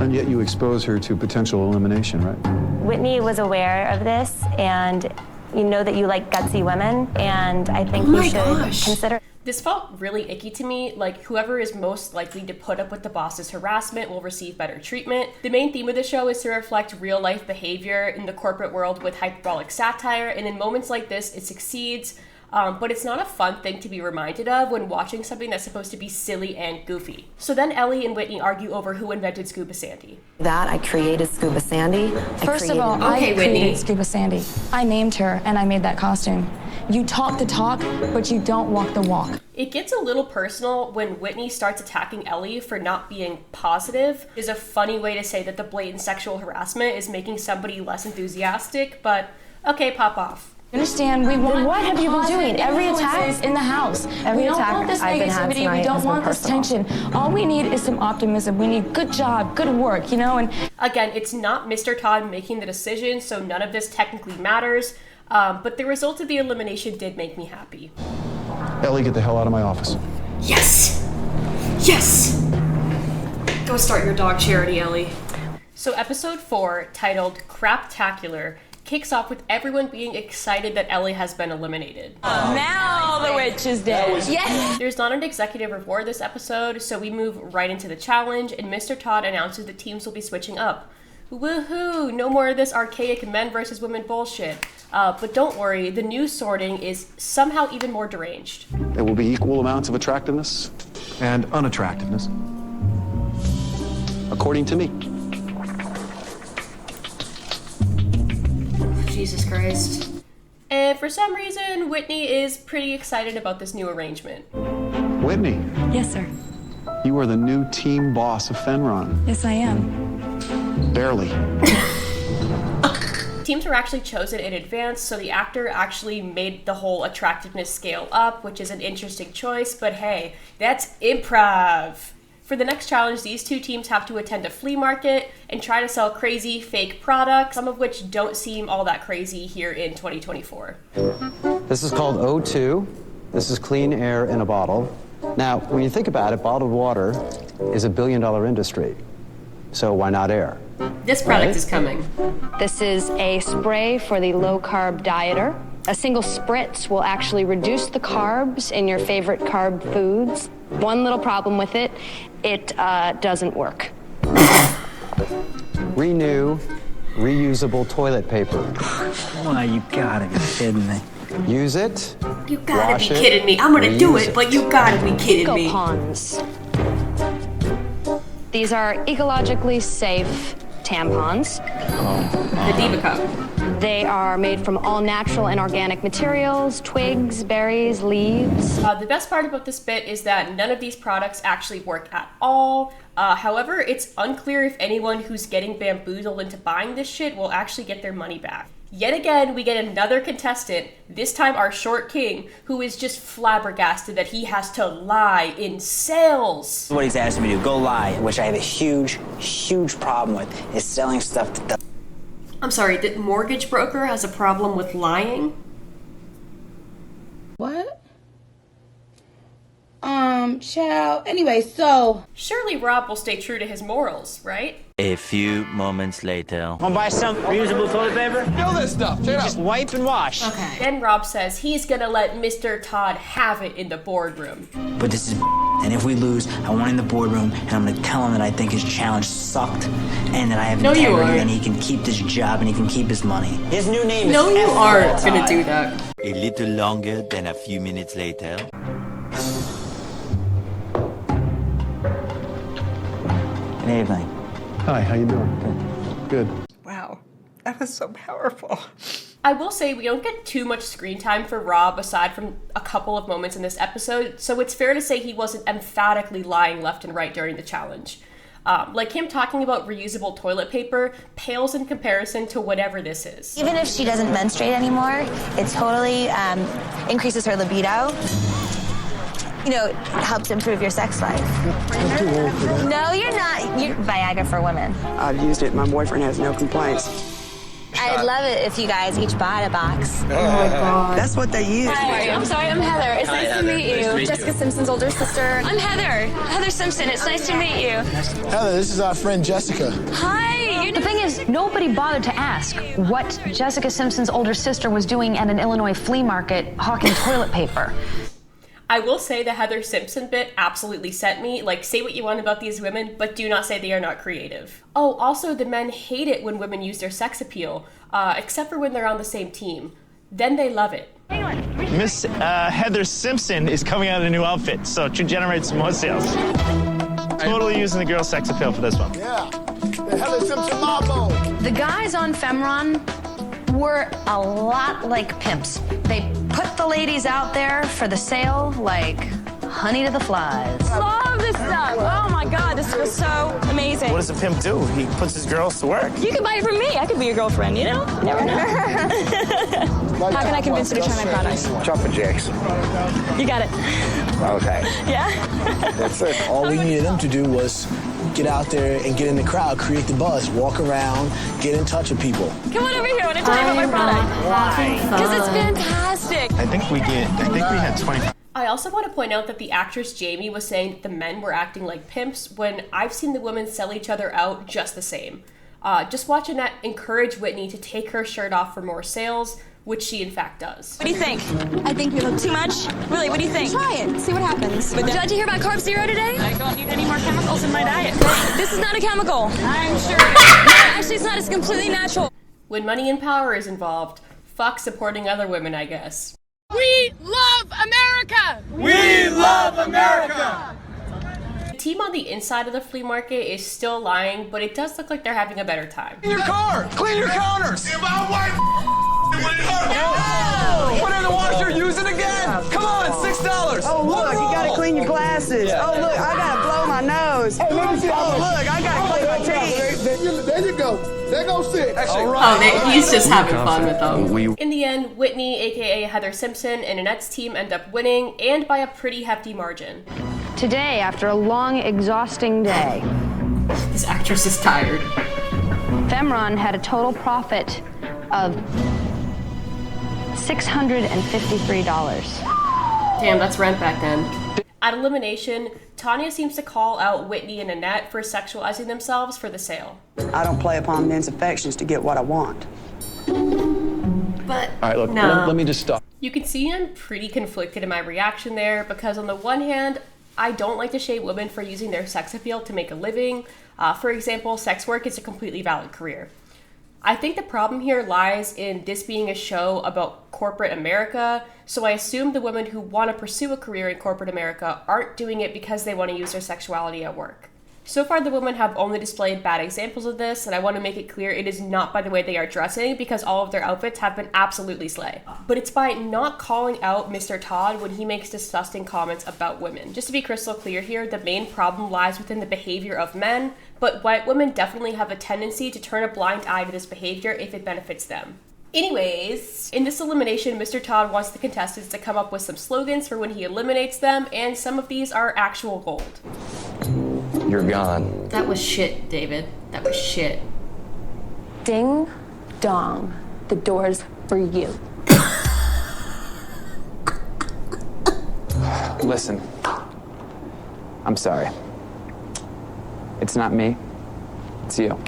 Speaker 2: And yet you expose her to potential elimination, right?
Speaker 21: Whitney was aware of this, and you know that you like gutsy women, and I think you should consider...
Speaker 1: This felt really icky to me, like whoever is most likely to put up with the boss's harassment will receive better treatment. The main theme of the show is to reflect real-life behavior in the corporate world with hyperbolic satire, and in moments like this, it succeeds. But it's not a fun thing to be reminded of when watching something that's supposed to be silly and goofy. So then Ellie and Whitney argue over who invented Scuba Sandy.
Speaker 15: That I created Scuba Sandy.
Speaker 4: First of all, I created Scuba Sandy. I named her and I made that costume. You talk the talk, but you don't walk the walk.
Speaker 1: It gets a little personal when Whitney starts attacking Ellie for not being positive. It's a funny way to say that the blatant sexual harassment is making somebody less enthusiastic, but okay, pop off.
Speaker 4: Understand? We want. What have you been doing? Every attack in the house. Every attack I've been had tonight. We don't want this tension. All we need is some optimism. We need good job, good work, you know. And
Speaker 1: again, it's not Mr. Todd making the decision, so none of this technically matters. But the result of the elimination did make me happy.
Speaker 2: Ellie, get the hell out of my office.
Speaker 1: Yes! Yes! Go start your dog charity, Ellie. So episode 4, titled Craptacular, kicks off with everyone being excited that Ellie has been eliminated.
Speaker 16: Now the witch is dead.
Speaker 1: Yes! There's not an executive reward this episode, so we move right into the challenge, and Mr. Todd announces the teams will be switching up. Woohoo! No more of this archaic men versus women bullshit. But don't worry, the new sorting is somehow even more deranged.
Speaker 2: There will be equal amounts of attractiveness and unattractiveness. According to me.
Speaker 1: Jesus Christ. And for some reason, Whitney is pretty excited about this new arrangement.
Speaker 2: Whitney.
Speaker 4: yes, sir.
Speaker 2: You are the new team boss of Fenron.
Speaker 4: Yes, I am.
Speaker 2: Barely.
Speaker 1: Teams were actually chosen in advance, so the actor actually made the whole attractiveness scale up, which is an interesting choice, but hey, that's improv. For the next challenge, these two teams have to attend a flea market and try to sell crazy fake products, some of which don't seem all that crazy here in 2024.
Speaker 12: This is called O2. This is clean air in a bottle. Now, when you think about it, bottled water is $1 billion industry. So why not air?
Speaker 1: This product is coming.
Speaker 8: This is a spray for the low-carb dieter. A single spritz will actually reduce the carbs in your favorite carb foods. One little problem with it, it doesn't work.
Speaker 12: Renew reusable toilet paper.
Speaker 7: Oh, you gotta be kidding me.
Speaker 12: Use it.
Speaker 1: You gotta
Speaker 12: wash
Speaker 1: be
Speaker 12: it,
Speaker 1: kidding me. I'm gonna do
Speaker 12: reuse
Speaker 1: it, but you gotta be kidding me.
Speaker 8: Tampons. These are ecologically safe tampons.
Speaker 1: The Diva Cup.
Speaker 8: They are made from all natural and organic materials, twigs, berries, leaves.
Speaker 1: The best part about this bit is that none of these products actually work at all. However, it's unclear if anyone who's getting bamboozled into buying this shit will actually get their money back. Yet again, we get another contestant, this time our short king, who is just flabbergasted that he has to lie in sales.
Speaker 7: What he's asking me to do, go lie, which I have a huge, huge problem with, is selling stuff that
Speaker 1: I'm sorry, the mortgage broker has a problem with lying?
Speaker 17: What? Child. Anyway, so.
Speaker 1: Surely Rob will stay true to his morals, right?
Speaker 5: A few moments later.
Speaker 7: Wanna buy some reusable toilet paper?
Speaker 14: Kill this stuff. Check it out.
Speaker 7: Just wipe and wash.
Speaker 1: Okay. Then Rob says he's gonna let Mr. Todd have it in the boardroom.
Speaker 7: But this is and if we lose, I want in the boardroom and I'm gonna tell him that I think his challenge sucked and that I have integrity and he can keep this job and he can keep his money. His new name is
Speaker 1: No, you aren't gonna do that.
Speaker 5: A little longer than a few minutes later.
Speaker 7: Good evening.
Speaker 2: Hi, how you doing? Good.
Speaker 17: Wow. That was so powerful.
Speaker 1: I will say we don't get too much screen time for Rob aside from a couple of moments in this episode, so it's fair to say he wasn't emphatically lying left and right during the challenge. Like him talking about reusable toilet paper pales in comparison to whatever this is.
Speaker 21: Even if she doesn't menstruate anymore, it totally increases her libido. You know, it helps improve your sex life. No, you're not. You're Viagra for women.
Speaker 9: I've used it. My boyfriend has no complaints.
Speaker 21: I'd love it if you guys each bought a box.
Speaker 9: Oh my God. That's what they use.
Speaker 16: Hi, I'm sorry, I'm Heather. It's nice to meet you. Jessica Simpson's older sister. I'm Heather. Heather Simpson. It's nice to meet you.
Speaker 14: Heather, this is our friend Jessica.
Speaker 16: Hi.
Speaker 23: The thing is, nobody bothered to ask what Jessica Simpson's older sister was doing at an Illinois flea market hawking toilet paper.
Speaker 1: I will say the Heather Simpson bit absolutely sent me. Like, say what you want about these women, but do not say they are not creative. Oh, also, the men hate it when women use their sex appeal, except for when they're on the same team. Then they love it.
Speaker 13: Miss Heather Simpson is coming out in a new outfit, so it should generate some more sales. Totally using the girl's sex appeal for this one.
Speaker 14: Yeah, the Heather Simpson Mambo.
Speaker 23: The guys on Femron were a lot like pimps. They put the ladies out there for the sale like honey to the flies.
Speaker 16: Love the this stuff. Oh my God, this feels so amazing.
Speaker 13: What does a pimp do? He puts his girls to work.
Speaker 16: You can buy it from me. I could be your girlfriend, you know? You never know. How can I convince you to try my products?
Speaker 10: Jumping jacks.
Speaker 16: You got it.
Speaker 10: Okay.
Speaker 16: Yeah?
Speaker 10: That's it.
Speaker 18: All we needed them to do was get out there and get in the crowd, create the buzz, walk around, get in touch with people.
Speaker 16: Come on over here. I want to tell you about my product.
Speaker 21: Why?
Speaker 16: Because it's fantastic.
Speaker 13: I think we had 20.
Speaker 1: I also want to point out that the actress Jamie was saying that the men were acting like pimps when I've seen the women sell each other out just the same. Just watch Annette encourage Whitney to take her shirt off for more sales, which she in fact does.
Speaker 16: What do you think? I think you look too much. Really, what do you think?
Speaker 8: Try it. See what happens.
Speaker 16: Would you like to hear about Carb Zero today? I don't need any more chemicals in my diet. This is not a chemical. I'm sure it is. No, actually, it's not. It's completely natural.
Speaker 1: When money and power is involved, fuck supporting other women, I guess.
Speaker 6: We love America!
Speaker 14: We love America!
Speaker 1: The team on the inside of the flea market is still lying, but it does look like they're having a better time.
Speaker 14: Clean your car! Clean your counters! If I wipe what are the ones you're using again? Come on, $6.
Speaker 9: Oh, look, you gotta clean your glasses. Oh, look, I gotta blow my nose.
Speaker 14: Hey, let me see.
Speaker 9: Oh, look, I gotta clean my teeth.
Speaker 14: There you go. There goes 6.
Speaker 1: He's just having fun with them. In the end, Whitney, aka Heather Simpson, and Annette's team end up winning, and by a pretty hefty margin.
Speaker 4: Today, after a long, exhausting day,
Speaker 1: This actress is tired.
Speaker 4: Femron had a total profit of $653.
Speaker 1: Damn, that's rent back then. At elimination, Tanya seems to call out Whitney and Annette for sexualizing themselves for the sale.
Speaker 9: I don't play upon men's affections to get what I want.
Speaker 1: But
Speaker 2: All right, look,
Speaker 1: no.
Speaker 2: let me just stop.
Speaker 1: You can see I'm pretty conflicted in my reaction there because on the one hand, I don't like to shame women for using their sex appeal to make a living. For example, sex work is a completely valid career. I think the problem here lies in this being a show about corporate America, so I assume the women who want to pursue a career in corporate America aren't doing it because they want to use their sexuality at work. So far, the women have only displayed bad examples of this, and I want to make it clear it is not by the way they are dressing, because all of their outfits have been absolutely slay. But it's by not calling out Mr. Todd when he makes disgusting comments about women. Just to be crystal clear here, the main problem lies within the behavior of men, but white women definitely have a tendency to turn a blind eye to this behavior if it benefits them. Anyways, in this elimination, Mr. Todd wants the contestants to come up with some slogans for when he eliminates them, and some of these are actual gold.
Speaker 11: You're gone.
Speaker 1: That was shit, David. That was shit.
Speaker 21: Ding dong. The door's for you.
Speaker 12: Listen, I'm sorry. It's not me, it's you.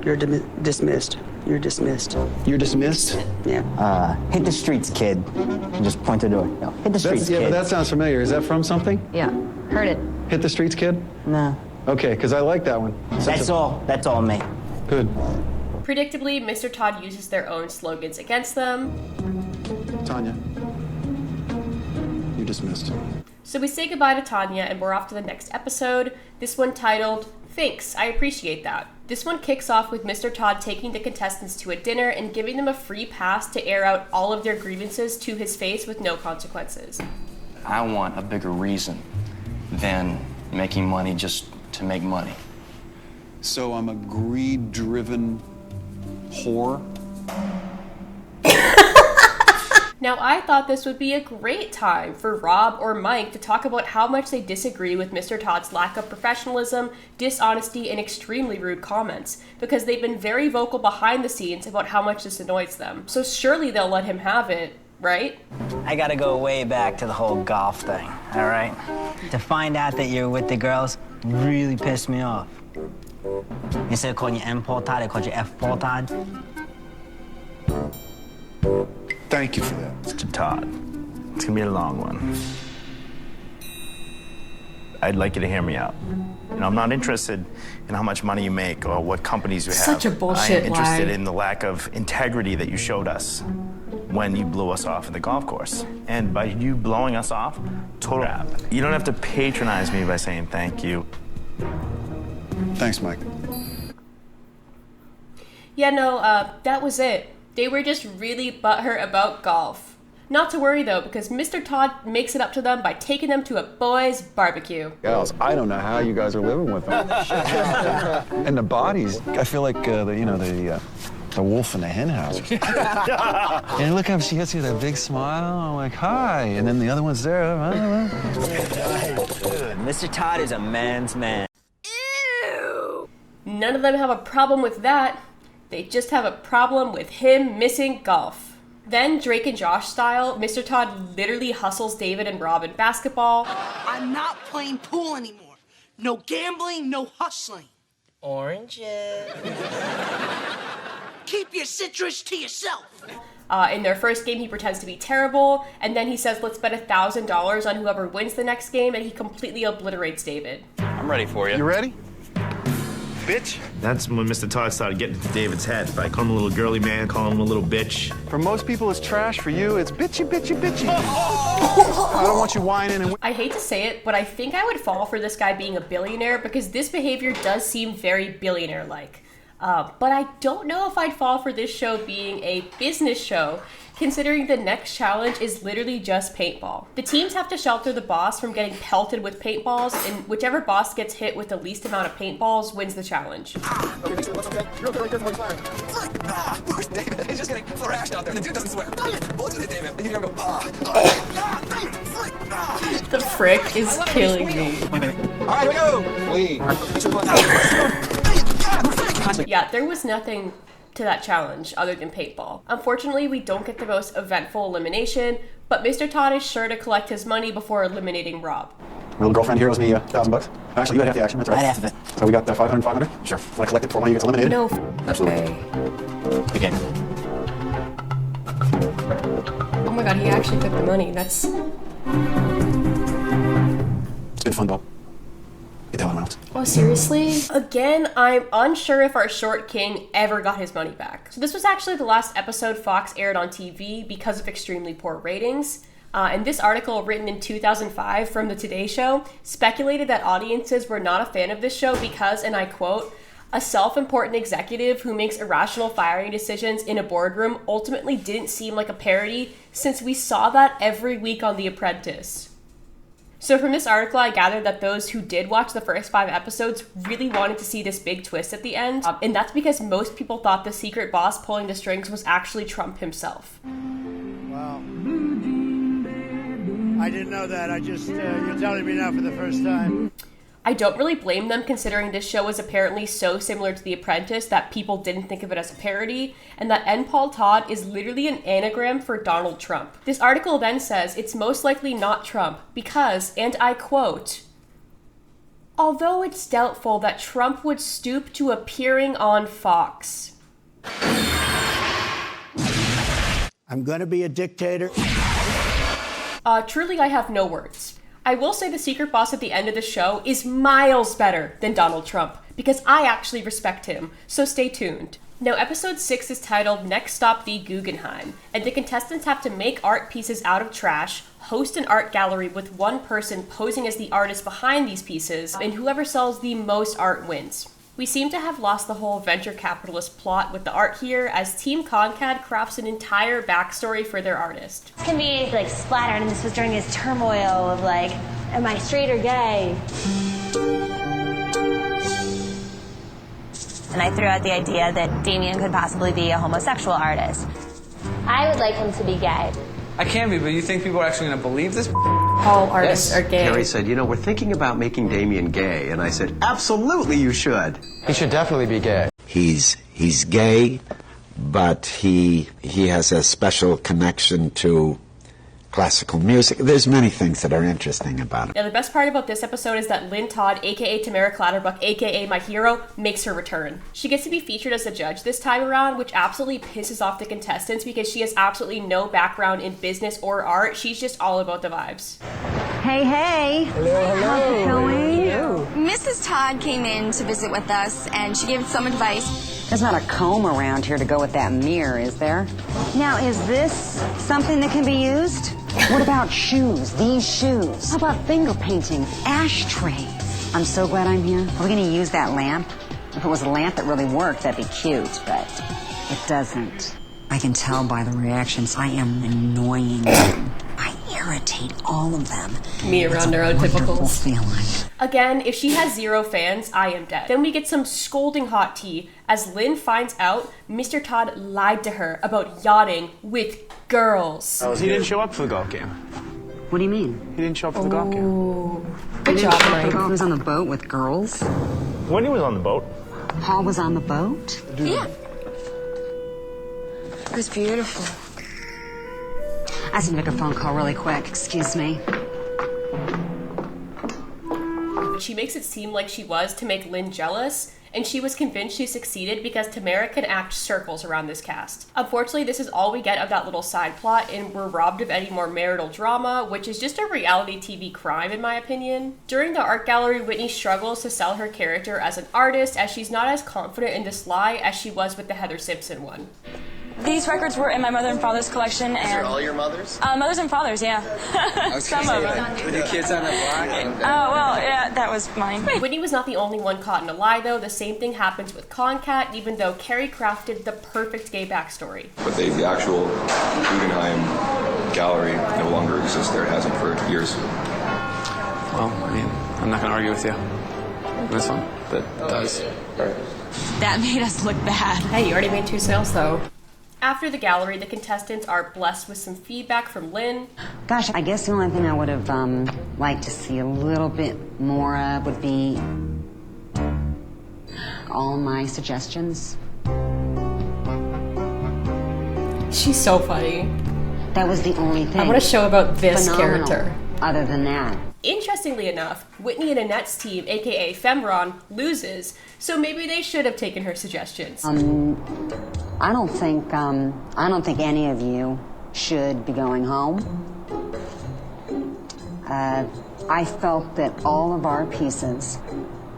Speaker 9: You're dismissed. You're dismissed.
Speaker 12: You're dismissed?
Speaker 9: Yeah.
Speaker 7: Hit the streets, kid. And just point the door. No, hit the streets,
Speaker 2: Yeah,
Speaker 7: kid.
Speaker 2: but that sounds familiar. Is that from something?
Speaker 15: Yeah, heard it.
Speaker 2: Hit the streets, kid?
Speaker 7: No.
Speaker 2: Okay, because I like that one.
Speaker 7: That's all. That's all me.
Speaker 2: Good.
Speaker 1: Predictably, Mr. Todd uses their own slogans against them.
Speaker 2: Tanya, you're dismissed.
Speaker 1: So we say goodbye to Tanya and we're off to the next episode, this one titled, Thanks, I Appreciate That. This one kicks off with Mr. Todd taking the contestants to a dinner and giving them a free pass to air out all of their grievances to his face with no consequences.
Speaker 11: I want a bigger reason than making money just to make money.
Speaker 2: So I'm a greed-driven whore?
Speaker 1: Now, I thought this would be a great time for Rob or Mike to talk about how much they disagree with Mr. Todd's lack of professionalism, dishonesty, and extremely rude comments, because they've been very vocal behind the scenes about how much this annoys them. So surely they'll let him have it, right?
Speaker 7: I gotta go way back to the whole golf thing, all right? To find out that you're with the girls really pissed me off. Instead of calling you M-Paul Todd, they called you F-Paul Todd.
Speaker 2: Thank you for that.
Speaker 13: Mr. Todd, it's gonna be a long one. I'd like you to hear me out. You know, I'm not interested in how much money you make or what companies you have.
Speaker 1: Such a bullshit
Speaker 13: I am interested
Speaker 1: lie.
Speaker 13: in the lack of integrity that you showed us when you blew us off at the golf course. And by you blowing us off, total crap. You don't have to patronize me by saying thank you.
Speaker 2: Thanks, Mike.
Speaker 1: Yeah, no, that was it. They were just really butthurt about golf. Not to worry though, because Mr. Todd makes it up to them by taking them to a boys' barbecue.
Speaker 2: Gals, I don't know how you guys are living with them. And the bodies, I feel like the wolf in the hen house. And look how she gets you that big smile. I'm like, hi. And then the other one's there.
Speaker 7: Mr. Todd is a man's man.
Speaker 1: Ew. None of them have a problem with that. They just have a problem with him missing golf. Then, Drake and Josh style, Mr. Todd literally hustles David and Rob in basketball.
Speaker 19: I'm not playing pool anymore. No gambling, no hustling.
Speaker 7: Oranges.
Speaker 19: Keep your citrus to yourself.
Speaker 1: In their first game, he pretends to be terrible, and then he says, let's bet $1,000 on whoever wins the next game, and he completely obliterates David.
Speaker 11: I'm ready for you.
Speaker 2: You ready?
Speaker 13: Bitch. That's when Mr. Todd started getting into David's head. By calling him a little girly man, calling him a little bitch.
Speaker 2: For most people, it's trash. For you, it's bitchy, bitchy, bitchy. I don't want you whining and...
Speaker 1: I hate to say it, but I think I would fall for this guy being a billionaire because this behavior does seem very billionaire-like. But I don't know if I'd fall for this show being a business show, considering the next challenge is literally just paintball. The teams have to shelter the boss from getting pelted with paintballs, and whichever boss gets hit with the least amount of paintballs wins the challenge.
Speaker 3: He's just getting thrashed out there. The dude doesn't swear. David. You go,
Speaker 1: The frick is killing me.
Speaker 3: All right, here we go.
Speaker 1: Yeah, there was nothing to that challenge other than paintball. Unfortunately, we don't get the most eventful elimination, but Mr. Todd is sure to collect his money before eliminating Rob.
Speaker 2: My little girlfriend here owes me $1,000. Actually, you had half the action, that's right.
Speaker 7: Right half of it.
Speaker 2: So we got 500. Sure. When I collect it before money gets eliminated.
Speaker 1: No.
Speaker 2: Absolutely.
Speaker 11: Begin.
Speaker 1: Oh my god, he actually took the money. That's...
Speaker 2: It's been fun, Bob. Get that one out.
Speaker 1: Oh, seriously? Again, I'm unsure if our short king ever got his money back. So this was actually the last episode Fox aired on TV because of extremely poor ratings. And this article, written in 2005 from the Today Show, speculated that audiences were not a fan of this show because, and I quote, a self-important executive who makes irrational firing decisions in a boardroom ultimately didn't seem like a parody since we saw that every week on The Apprentice. So from this article, I gathered that those who did watch the first 5 episodes really wanted to see this big twist at the end. And that's because most people thought the secret boss pulling the strings was actually Trump himself.
Speaker 20: Wow. I didn't know that. You're telling me now for the first time.
Speaker 1: I don't really blame them considering this show was apparently so similar to The Apprentice that people didn't think of it as a parody, and that N. Paul Todd is literally an anagram for Donald Trump. This article then says it's most likely not Trump because, and I quote, although it's doubtful that Trump would stoop to appearing on Fox.
Speaker 20: I'm gonna be a dictator.
Speaker 1: Truly I have no words. I will say the secret boss at the end of the show is miles better than Donald Trump, because I actually respect him, so stay tuned. Now, episode 6 is titled Next Stop the Guggenheim, and the contestants have to make art pieces out of trash, host an art gallery with one person posing as the artist behind these pieces, and whoever sells the most art wins. We seem to have lost the whole venture capitalist plot with the art here, as Team Concad crafts an entire backstory for their artist.
Speaker 21: This can be like splattered, and this was during his turmoil of like, am I straight or gay? And I threw out the idea that Damien could possibly be a homosexual artist. I would like him to be gay.
Speaker 3: I can be, but you think people are actually going to believe this?
Speaker 1: All artists are gay.
Speaker 22: Harry said, we're thinking about making Damien gay. And I said, absolutely you should.
Speaker 3: He should definitely be gay.
Speaker 10: He's gay, but he has a special connection to classical music. There's many things that are interesting about it.
Speaker 1: Now, the best part about this episode is that Lynn Todd, aka Tamara Clatterbuck, aka my hero, makes her return. She gets to be featured as a judge this time around, which absolutely pisses off the contestants because she has absolutely no background in business or art. She's just all about the vibes.
Speaker 24: Hey, hey.
Speaker 22: Hello, hello.
Speaker 24: How's it going?
Speaker 4: Mrs. Todd came in to visit with us, and she gave some advice.
Speaker 24: There's not a comb around here to go with that mirror, is there? Now, is this something that can be used? What about shoes? These shoes? How about finger painting? Ashtrays? I'm so glad I'm here. Are we going to use that lamp? If it was a lamp that really worked, that'd be cute, but it doesn't. I can tell by the reactions I am annoying them. I irritate all of them.
Speaker 1: Me around neurotypicals.
Speaker 24: Feeling.
Speaker 1: Again, if she has 0 fans, I am dead. Then we get some scolding hot tea as Lynn finds out Mr. Todd lied to her about yachting with girls.
Speaker 13: He didn't show up for the golf game.
Speaker 24: What do you mean?
Speaker 13: He didn't show up for the golf game.
Speaker 1: Good job, Mike.
Speaker 24: He was on the boat with girls.
Speaker 13: Whitney was on the boat.
Speaker 24: Paul was on the boat?
Speaker 16: Yeah. It was beautiful.
Speaker 24: I just need to make a phone call really quick. Excuse me.
Speaker 1: She makes it seem like she was to make Lynn jealous, and she was convinced she succeeded because Tamara could act circles around this cast. Unfortunately, this is all we get of that little side plot, and we're robbed of any more marital drama, which is just a reality TV crime in my opinion. During the art gallery, Whitney struggles to sell her character as an artist, as she's not as confident in this lie as she was with the Heather Simpson one.
Speaker 16: These records were in my mother and father's collection, and...
Speaker 3: These are all your mothers?
Speaker 16: Mothers and fathers, yeah. Some of them.
Speaker 3: With your kids on the block?
Speaker 16: Oh, well, yeah, that was mine.
Speaker 1: Whitney was not the only one caught in a lie, though. The same thing happens with Concat, even though Carrie crafted the perfect gay backstory.
Speaker 5: But the actual Guggenheim gallery no longer exists there. It hasn't for years.
Speaker 3: Well, I mean, I'm not going to argue with you. This one, but it does. Right.
Speaker 16: That made us look bad.
Speaker 1: Hey, you already made 2 sales, though. After the gallery, the contestants are blessed with some feedback from Lynn.
Speaker 24: Gosh, I guess the only thing I would have liked to see a little bit more of would be all my suggestions.
Speaker 1: She's so funny.
Speaker 24: That was the only thing.
Speaker 1: I want to show about this
Speaker 24: Phenomenal.
Speaker 1: character.
Speaker 24: Other than that.
Speaker 1: Interestingly enough, Whitney and Annette's team, aka Femron, loses, so maybe they should have taken her suggestions.
Speaker 24: I don't think any of you should be going home. I felt that all of our pieces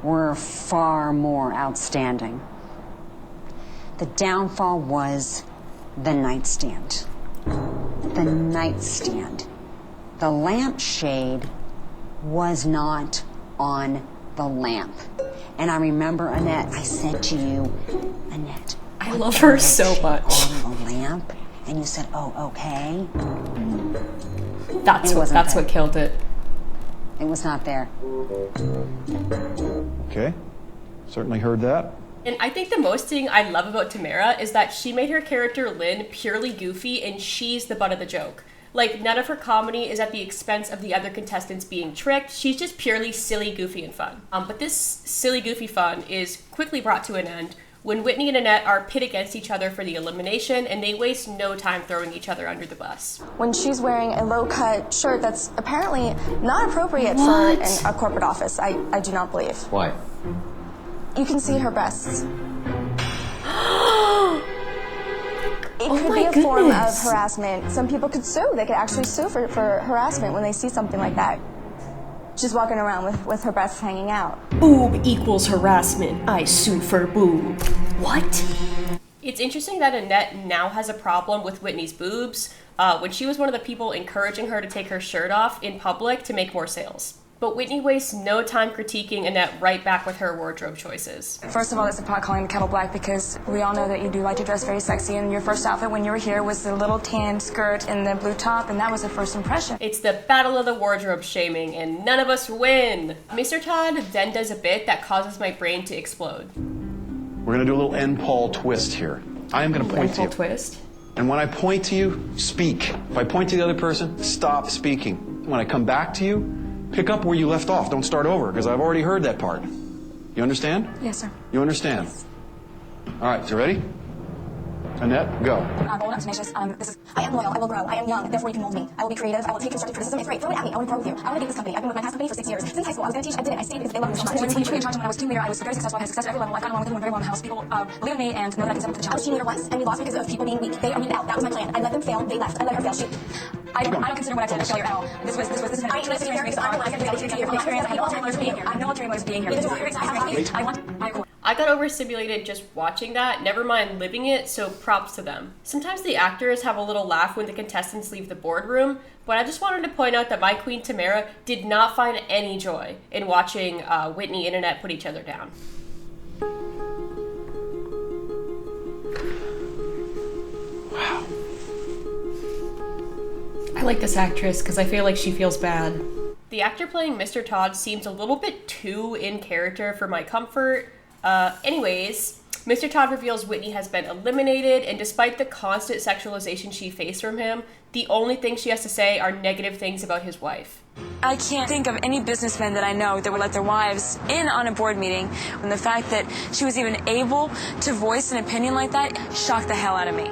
Speaker 24: were far more outstanding. The downfall was the nightstand. The nightstand. The lampshade was not on the lamp. And I remember, Annette, I said to you, Annette,
Speaker 1: I love her so much.
Speaker 24: On the lamp, and you said, "Oh, okay."
Speaker 1: That's what killed it.
Speaker 24: It was not there.
Speaker 2: Okay, certainly heard that.
Speaker 1: And I think the most thing I love about Tamara is that she made her character Lynn purely goofy, and she's the butt of the joke. Like, none of her comedy is at the expense of the other contestants being tricked. She's just purely silly, goofy, and fun. But this silly, goofy fun is quickly brought to an end when Whitney and Annette are pit against each other for the elimination, and they waste no time throwing each other under the bus.
Speaker 17: When she's wearing a low-cut shirt that's apparently not appropriate for a corporate office, I do not believe.
Speaker 3: Why?
Speaker 17: You can see her breasts. It could be a form of harassment. Some people could sue. They could actually sue for harassment when they see something like that. She's walking around with her breasts hanging out.
Speaker 1: Boob equals harassment. I sue for boob. What? It's interesting that Annette now has a problem with Whitney's boobs, when she was one of the people encouraging her to take her shirt off in public to make more sales. But Whitney wastes no time critiquing Annette right back with her wardrobe choices.
Speaker 17: First of all, it's about calling the kettle black because we all know that you do like to dress very sexy, and your first outfit when you were here was the little tan skirt and the blue top, and that was the first impression.
Speaker 1: It's the battle of the wardrobe shaming, and none of us win. Mr. Todd then does a bit that causes my brain to explode.
Speaker 2: We're gonna do a little end Paul twist here. I am gonna point to you.
Speaker 1: Twist?
Speaker 2: And when I point to you, speak. If I point to the other person, stop speaking. When I come back to you, pick up where you left off. Don't start over, because I've already heard that part. You understand?
Speaker 17: Yes, sir.
Speaker 2: You understand? Yes. All right, you ready? Annette, go.
Speaker 17: Bold, I'm tenacious. I am loyal. I will grow. I am young. Therefore, you can mold me. I will be creative. I will take constructive criticism. It's great. Throw it at me. I want to grow with you. I want to be with this company. I've been with my past company for 6 years. Since high school, I was going to teach. I did it. I stayed because they loved me so much. When you in charge when I was team leader, I was very successful. I had success at every level. I got along with everyone very well in the house. People believe in me and know that I can step up to the challenge. I was team leader once, and we lost because of people being weak. They are weeded out. That was my plan. I let them fail. They left. I let her fail. I don't consider what I did a failure at all. This was an experience. I'm military motives being here.
Speaker 1: I got overstimulated just watching that, never mind living it, so props to them. Sometimes the actors have a little laugh when the contestants leave the boardroom, but I just wanted to point out that my queen Tamara did not find any joy in watching Whitney and Annette put each other down.
Speaker 2: Wow.
Speaker 1: like this actress because I feel like she feels bad. The actor playing Mr. Todd seems a little bit too in character for my comfort. Anyways, Mr. Todd reveals Whitney has been eliminated, and despite the constant sexualization she faced from him, the only thing she has to say are negative things about his wife.
Speaker 16: I can't think of any businessmen that I know that would let their wives in on a board meeting, and the fact that she was even able to voice an opinion like that shocked the hell out of me.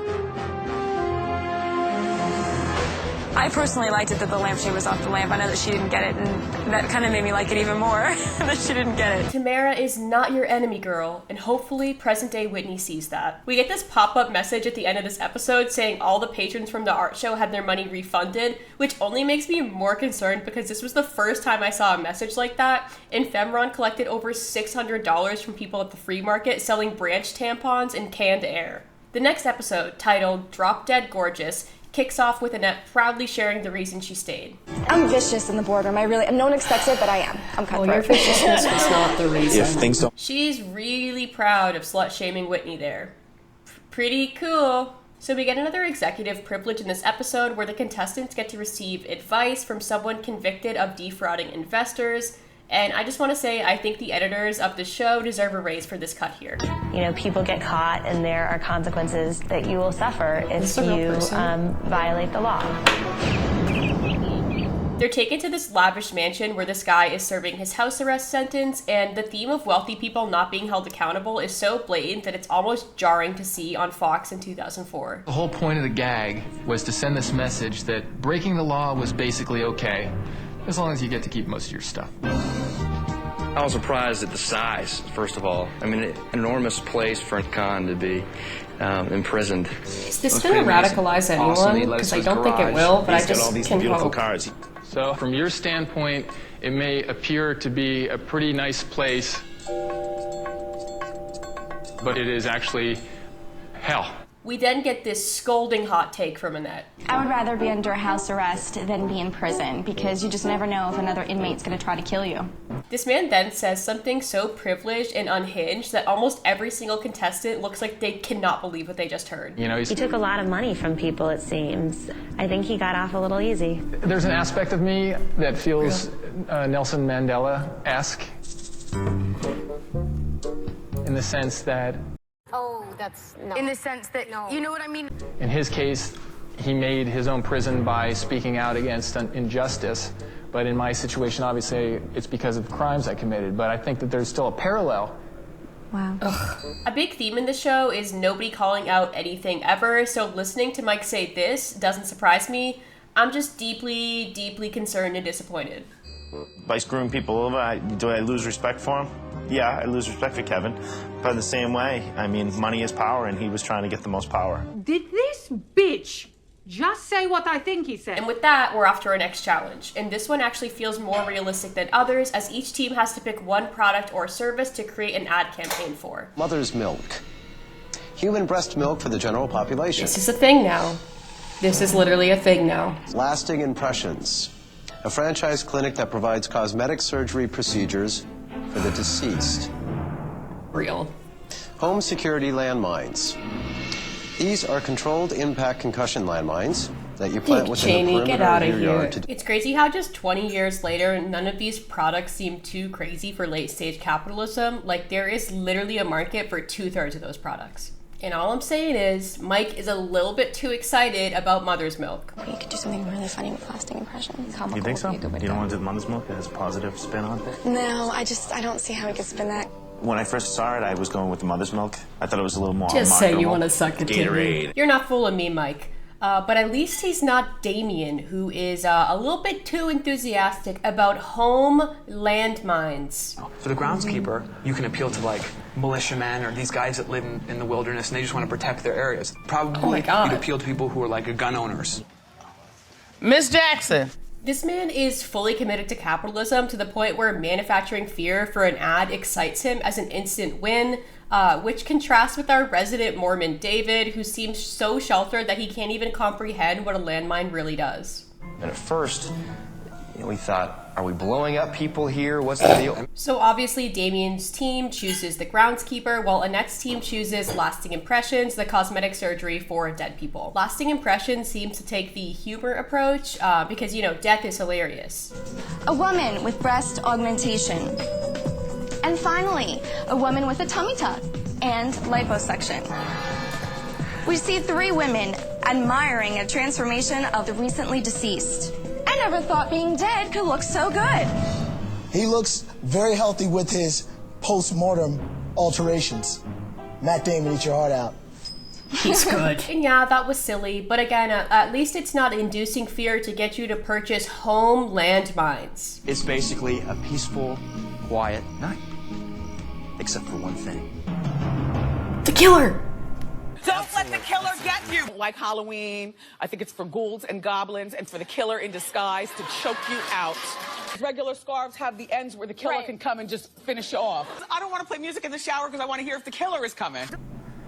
Speaker 16: I personally liked it that the lampshade was off the lamp. I know that she didn't get it, and that kind of made me like it even more that she didn't get it.
Speaker 1: Tamara is not your enemy, girl, and hopefully present-day Whitney sees that. We get this pop-up message at the end of this episode saying all the patrons from the art show had their money refunded, which only makes me more concerned because this was the first time I saw a message like that, and Femron collected over $600 from people at the flea market selling branch tampons and canned air. The next episode, titled Drop Dead Gorgeous, kicks off with Annette proudly sharing the reason she stayed.
Speaker 17: I'm vicious in the boardroom. no one expects it, but I am. I'm cutthroat.
Speaker 1: Well, your viciousness was not the reason.
Speaker 13: If things don't...
Speaker 1: She's really proud of slut-shaming Whitney there. Pretty cool. So we get another executive privilege in this episode where the contestants get to receive advice from someone convicted of defrauding investors. And I just want to say, I think the editors of the show deserve a raise for this cut here.
Speaker 21: You know, people get caught and there are consequences that you will suffer if you violate the law.
Speaker 1: They're taken to this lavish mansion where this guy is serving his house arrest sentence, and the theme of wealthy people not being held accountable is so blatant that it's almost jarring to see on Fox in 2004.
Speaker 6: The whole point of the gag was to send this message that breaking the law was basically okay, as long as you get to keep most of your stuff.
Speaker 11: I was surprised at the size, first of all. I mean, an enormous place for a con to be imprisoned.
Speaker 1: Is this going to radicalize anyone? Because I don't think it will, but I just can hope.
Speaker 13: Cars.
Speaker 6: So, from your standpoint, it may appear to be a pretty nice place, but it is actually hell.
Speaker 1: We then get this scolding hot take from Annette.
Speaker 4: I would rather be under house arrest than be in prison because you just never know if another inmate's going to try to kill you.
Speaker 1: This man then says something so privileged and unhinged that almost every single contestant looks like they cannot believe what they just heard.
Speaker 21: You know, he took a lot of money from people, it seems. I think he got off a little easy.
Speaker 6: There's an aspect of me that feels Nelson Mandela-esque in the sense that
Speaker 16: In the sense that, you know what I mean?
Speaker 6: in his case, he made his own prison by speaking out against an injustice. But in my situation, obviously, it's because of crimes I committed. But I think that there's still a parallel.
Speaker 21: Wow.
Speaker 1: A big theme in the show is nobody calling out anything ever, so listening to Mike say this doesn't surprise me. I'm just deeply, deeply concerned and disappointed.
Speaker 13: By screwing people over, do I lose respect for him? Yeah, I lose respect for Kevin. But in the same way, I mean, money is power, and he was trying to get the most power.
Speaker 8: Did this bitch just say what I think he said?
Speaker 1: And with that, we're off to our next challenge. And this one actually feels more realistic than others, as each team has to pick one product or service to create an ad campaign for.
Speaker 22: Mother's milk. Human breast milk for the general population.
Speaker 1: This is a thing now. This is literally a thing now.
Speaker 22: Lasting impressions. A franchise clinic that provides cosmetic surgery procedures for the deceased.
Speaker 1: Real.
Speaker 22: Home security landmines. These are controlled impact concussion landmines that you plant within the perimeter of your yard.
Speaker 1: It's crazy how just 20 years later, none of these products seem too crazy for late-stage capitalism. Like, there is literally a market for 2/3 of those products. And all I'm saying is, Mike is a little bit too excited about mother's milk.
Speaker 17: You could do something really funny with lasting impressions.
Speaker 13: You think so? You don't want to do the mother's milk? It has a positive spin on it?
Speaker 17: No, I don't see how we could spin that.
Speaker 13: When I first saw it, I was going with the mother's milk. I thought it was a little more
Speaker 1: Just say you
Speaker 13: marketable.
Speaker 1: want to suck a
Speaker 13: Gatorade.
Speaker 1: titty. You're not fooling me, Mike. But at least he's not Damien, who is a little bit too enthusiastic about home landmines.
Speaker 3: For the groundskeeper, you can appeal to like militiamen or these guys that live in the wilderness and they just want to protect their areas. Probably you'd appeal to people who are like gun owners.
Speaker 8: Miss Jackson.
Speaker 1: This man is fully committed to capitalism to the point where manufacturing fear for an ad excites him as an instant win, which contrasts with our resident Mormon David, who seems so sheltered that he can't even comprehend what a landmine really does.
Speaker 11: And at first,
Speaker 22: we thought, are we blowing up people here? What's the deal?
Speaker 1: So obviously Damien's team chooses the groundskeeper, while Annette's team chooses lasting impressions, the cosmetic surgery for dead people. Lasting impressions seems to take the humor approach because, you know, death is hilarious.
Speaker 17: A woman with breast augmentation. And finally, a woman with a tummy tuck and liposuction. We see 3 women admiring a transformation of the recently deceased. I never thought being dead could look so good.
Speaker 12: He looks very healthy with his post-mortem alterations. Matt Damon, eat your heart out.
Speaker 1: He's good. And yeah, that was silly, but again, at least it's not inducing fear to get you to purchase home landmines.
Speaker 3: It's basically a peaceful, quiet night. Except for one thing.
Speaker 1: The killer!
Speaker 14: Don't let the killer get you! Like Halloween, I think it's for ghouls and goblins and for the killer in disguise to choke you out. Regular scarves have the ends where the killer can come and just finish you off. I don't want to play music in the shower because I want to hear if the killer is coming.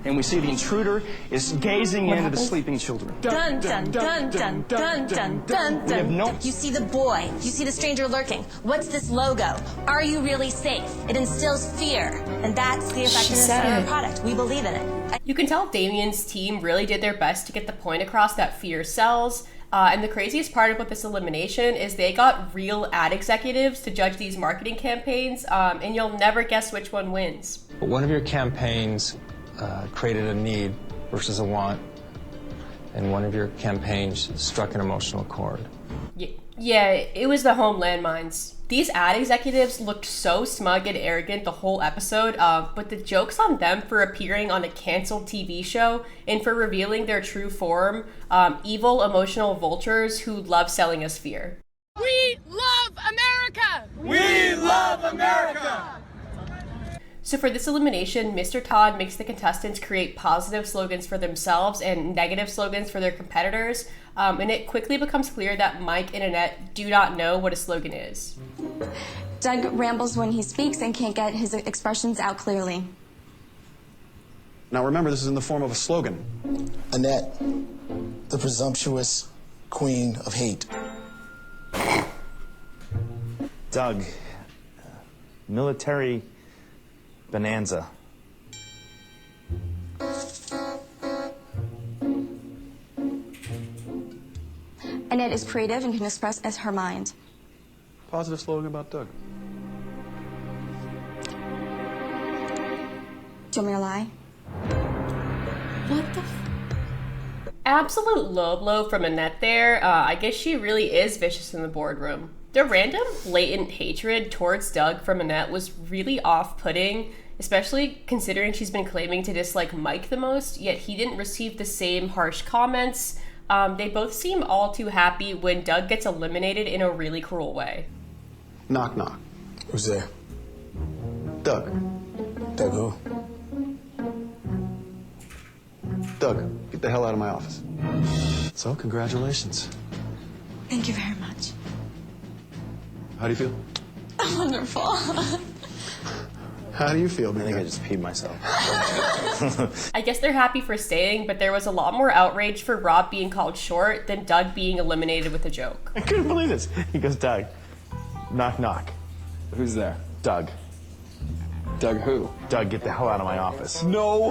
Speaker 3: And we see the intruder is gazing into the sleeping children.
Speaker 21: Dun, dun, dun, dun, dun, dun, dun,
Speaker 3: We have
Speaker 21: dun.
Speaker 3: no...
Speaker 21: You see the boy. You see the stranger lurking. What's this logo? Are you really safe? It instills fear. And that's the effectiveness of our product. We believe in it.
Speaker 1: You can tell Damien's team really did their best to get the point across that fear sells. And the craziest part about this elimination is they got real ad executives to judge these marketing campaigns, and you'll never guess which one wins.
Speaker 6: But one of your campaigns created a need versus a want, and one of your campaigns struck an emotional chord.
Speaker 1: Yeah, it was the home landmines. These ad executives looked so smug and arrogant the whole episode, but the joke's on them for appearing on a canceled TV show and for revealing their true form, evil, emotional vultures who love selling us fear.
Speaker 14: We love America!
Speaker 19: We love America!
Speaker 1: So for this elimination, Mr. Todd makes the contestants create positive slogans for themselves and negative slogans for their competitors, and it quickly becomes clear that Mike and Annette do not know what a slogan is.
Speaker 17: Doug rambles when he speaks and can't get his expressions out clearly.
Speaker 2: Now remember, this is in the form of a slogan.
Speaker 12: Annette, the presumptuous queen of hate.
Speaker 13: Doug, military bonanza.
Speaker 17: Annette is creative and can express as her mind.
Speaker 2: Positive slogan about Doug.
Speaker 17: Do you want me to lie?
Speaker 1: What the Absolute low blow from Annette there. I guess she really is vicious in the boardroom. The random, blatant hatred towards Doug from Annette was really off-putting, especially considering she's been claiming to dislike Mike the most, yet he didn't receive the same harsh comments. They both seem all too happy when Doug gets eliminated in a really cruel way.
Speaker 2: Knock, knock.
Speaker 12: Who's there?
Speaker 2: Doug.
Speaker 12: Doug who?
Speaker 2: Doug, get the hell out of my office. So, congratulations.
Speaker 17: Thank you very much.
Speaker 2: How do you feel?
Speaker 17: Wonderful.
Speaker 2: How do you feel,
Speaker 13: I think I just peed myself.
Speaker 1: I guess they're happy for staying, but there was a lot more outrage for Rob being called short than Doug being eliminated with a joke.
Speaker 13: I couldn't believe this. He goes, Doug, knock, knock. Who's there? Doug. Doug who? Doug, get the hell out of my office.
Speaker 2: No.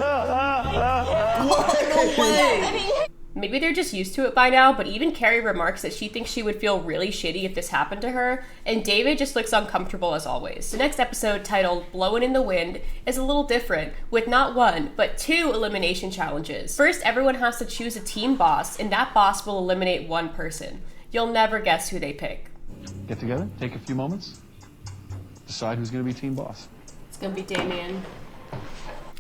Speaker 1: No way. Maybe they're just used to it by now, but even Carrie remarks that she thinks she would feel really shitty if this happened to her, and David just looks uncomfortable as always. The next episode, titled Blowin' in the Wind, is a little different, with not one, but 2 elimination challenges. First, everyone has to choose a team boss, and that boss will eliminate one person. You'll never guess who they pick.
Speaker 2: Get together, take a few moments, decide who's going to be team boss.
Speaker 1: It's gonna be Damien.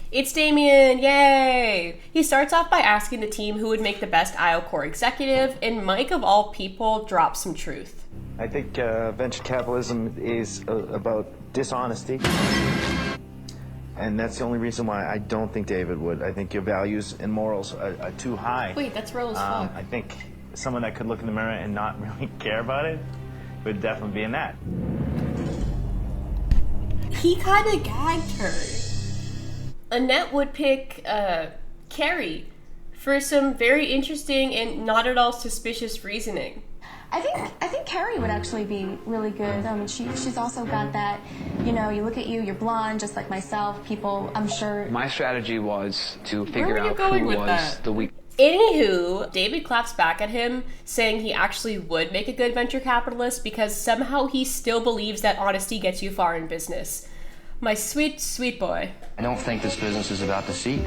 Speaker 1: It's Damien, yay! He starts off by asking the team who would make the best IO Core executive, and Mike, of all people, drops some truth.
Speaker 13: I think venture capitalism is about dishonesty. And that's the only reason why I don't think David would. I think your values and morals are too high.
Speaker 1: Wait, that's real as fuck.
Speaker 13: I think someone that could look in the mirror and not really care about it would definitely be in that.
Speaker 1: He kind of gagged her. Annette would pick Carrie for some very interesting and not at all suspicious reasoning.
Speaker 4: I think Carrie would actually be really good. She's also got that, you know, you look at you, you're blonde, just like myself. People, I'm sure.
Speaker 3: My strategy was to figure
Speaker 1: Where were you
Speaker 3: out
Speaker 1: going
Speaker 3: who
Speaker 1: with
Speaker 3: was
Speaker 1: that?
Speaker 3: the weak.
Speaker 1: Anywho, David claps back at him, saying he actually would make a good venture capitalist because somehow he still believes that honesty gets you far in business. My sweet, sweet boy.
Speaker 11: I don't think this business is about deceit.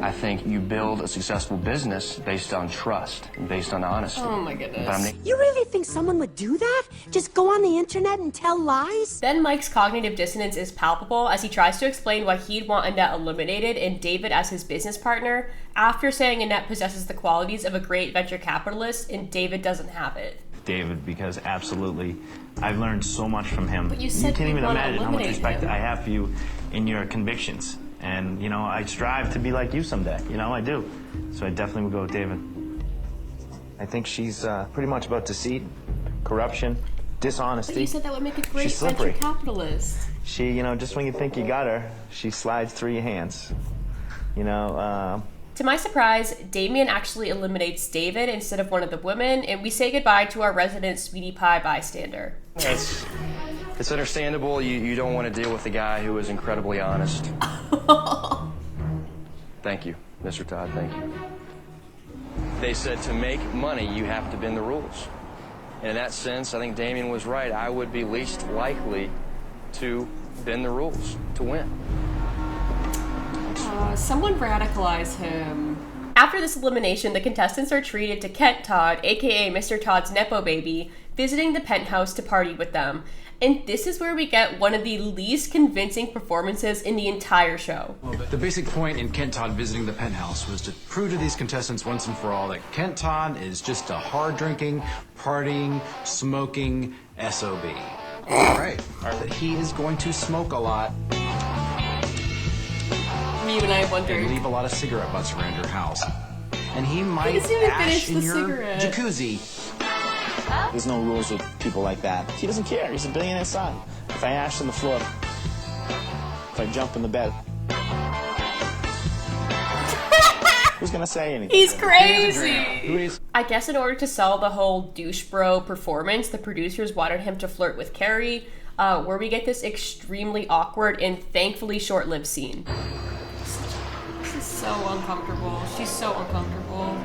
Speaker 11: I think you build a successful business based on trust and based on honesty.
Speaker 1: Oh my goodness.
Speaker 19: You really think someone would do that? Just go on the internet and tell lies?
Speaker 1: Then Mike's cognitive dissonance is palpable as he tries to explain why he'd want Annette eliminated and David as his business partner, after saying Annette possesses the qualities of a great venture capitalist and David doesn't have it.
Speaker 13: David, because absolutely, I've learned so much from him.
Speaker 1: But you said
Speaker 13: can't
Speaker 1: you
Speaker 13: even
Speaker 1: wanna
Speaker 13: imagine how much
Speaker 1: eliminate
Speaker 13: respect
Speaker 1: him.
Speaker 13: I have for you in your convictions. And, you know, I strive to be like you someday. You know, I do. So I definitely would go with David. I think she's pretty much about deceit, corruption, dishonesty.
Speaker 1: But you said that would make a great
Speaker 13: She's
Speaker 1: venture
Speaker 13: slippery.
Speaker 1: capitalist.
Speaker 13: She, you know, just when you think you got her, she slides through your hands. You know,
Speaker 1: To my surprise, Damien actually eliminates David instead of one of the women, and we say goodbye to our resident sweetie pie bystander.
Speaker 11: It's understandable. You don't want to deal with a guy who is incredibly honest. Thank you, Mr. Todd. Thank you. They said to make money, you have to bend the rules. And in that sense, I think Damien was right. I would be least likely to bend the rules to win.
Speaker 1: Someone radicalize him. After this elimination, the contestants are treated to Kent Todd, aka Mr. Todd's Nepo baby, visiting the penthouse to party with them. And this is where we get one of the least convincing performances in the entire show.
Speaker 9: The basic point in Kent Todd visiting the penthouse was to prove to these contestants once and for all that Kent Todd is just a hard-drinking, partying, smoking SOB. Right. That he is going to smoke a lot.
Speaker 1: Me and I wonder.
Speaker 9: And leave a lot of cigarette butts around your house. And he might
Speaker 1: doesn't even
Speaker 9: ash
Speaker 1: finish
Speaker 9: in
Speaker 1: the
Speaker 9: your
Speaker 1: cigarette.
Speaker 9: jacuzzi.
Speaker 12: There's no rules with people like that. He doesn't care. He's a billionaire son. If I ash on the floor, if I jump in the bed, who's gonna say anything?
Speaker 1: He's crazy! I guess in order to sell the whole douche bro performance, the producers wanted him to flirt with Carrie, where we get this extremely awkward and thankfully short-lived scene. This is so uncomfortable. She's so uncomfortable.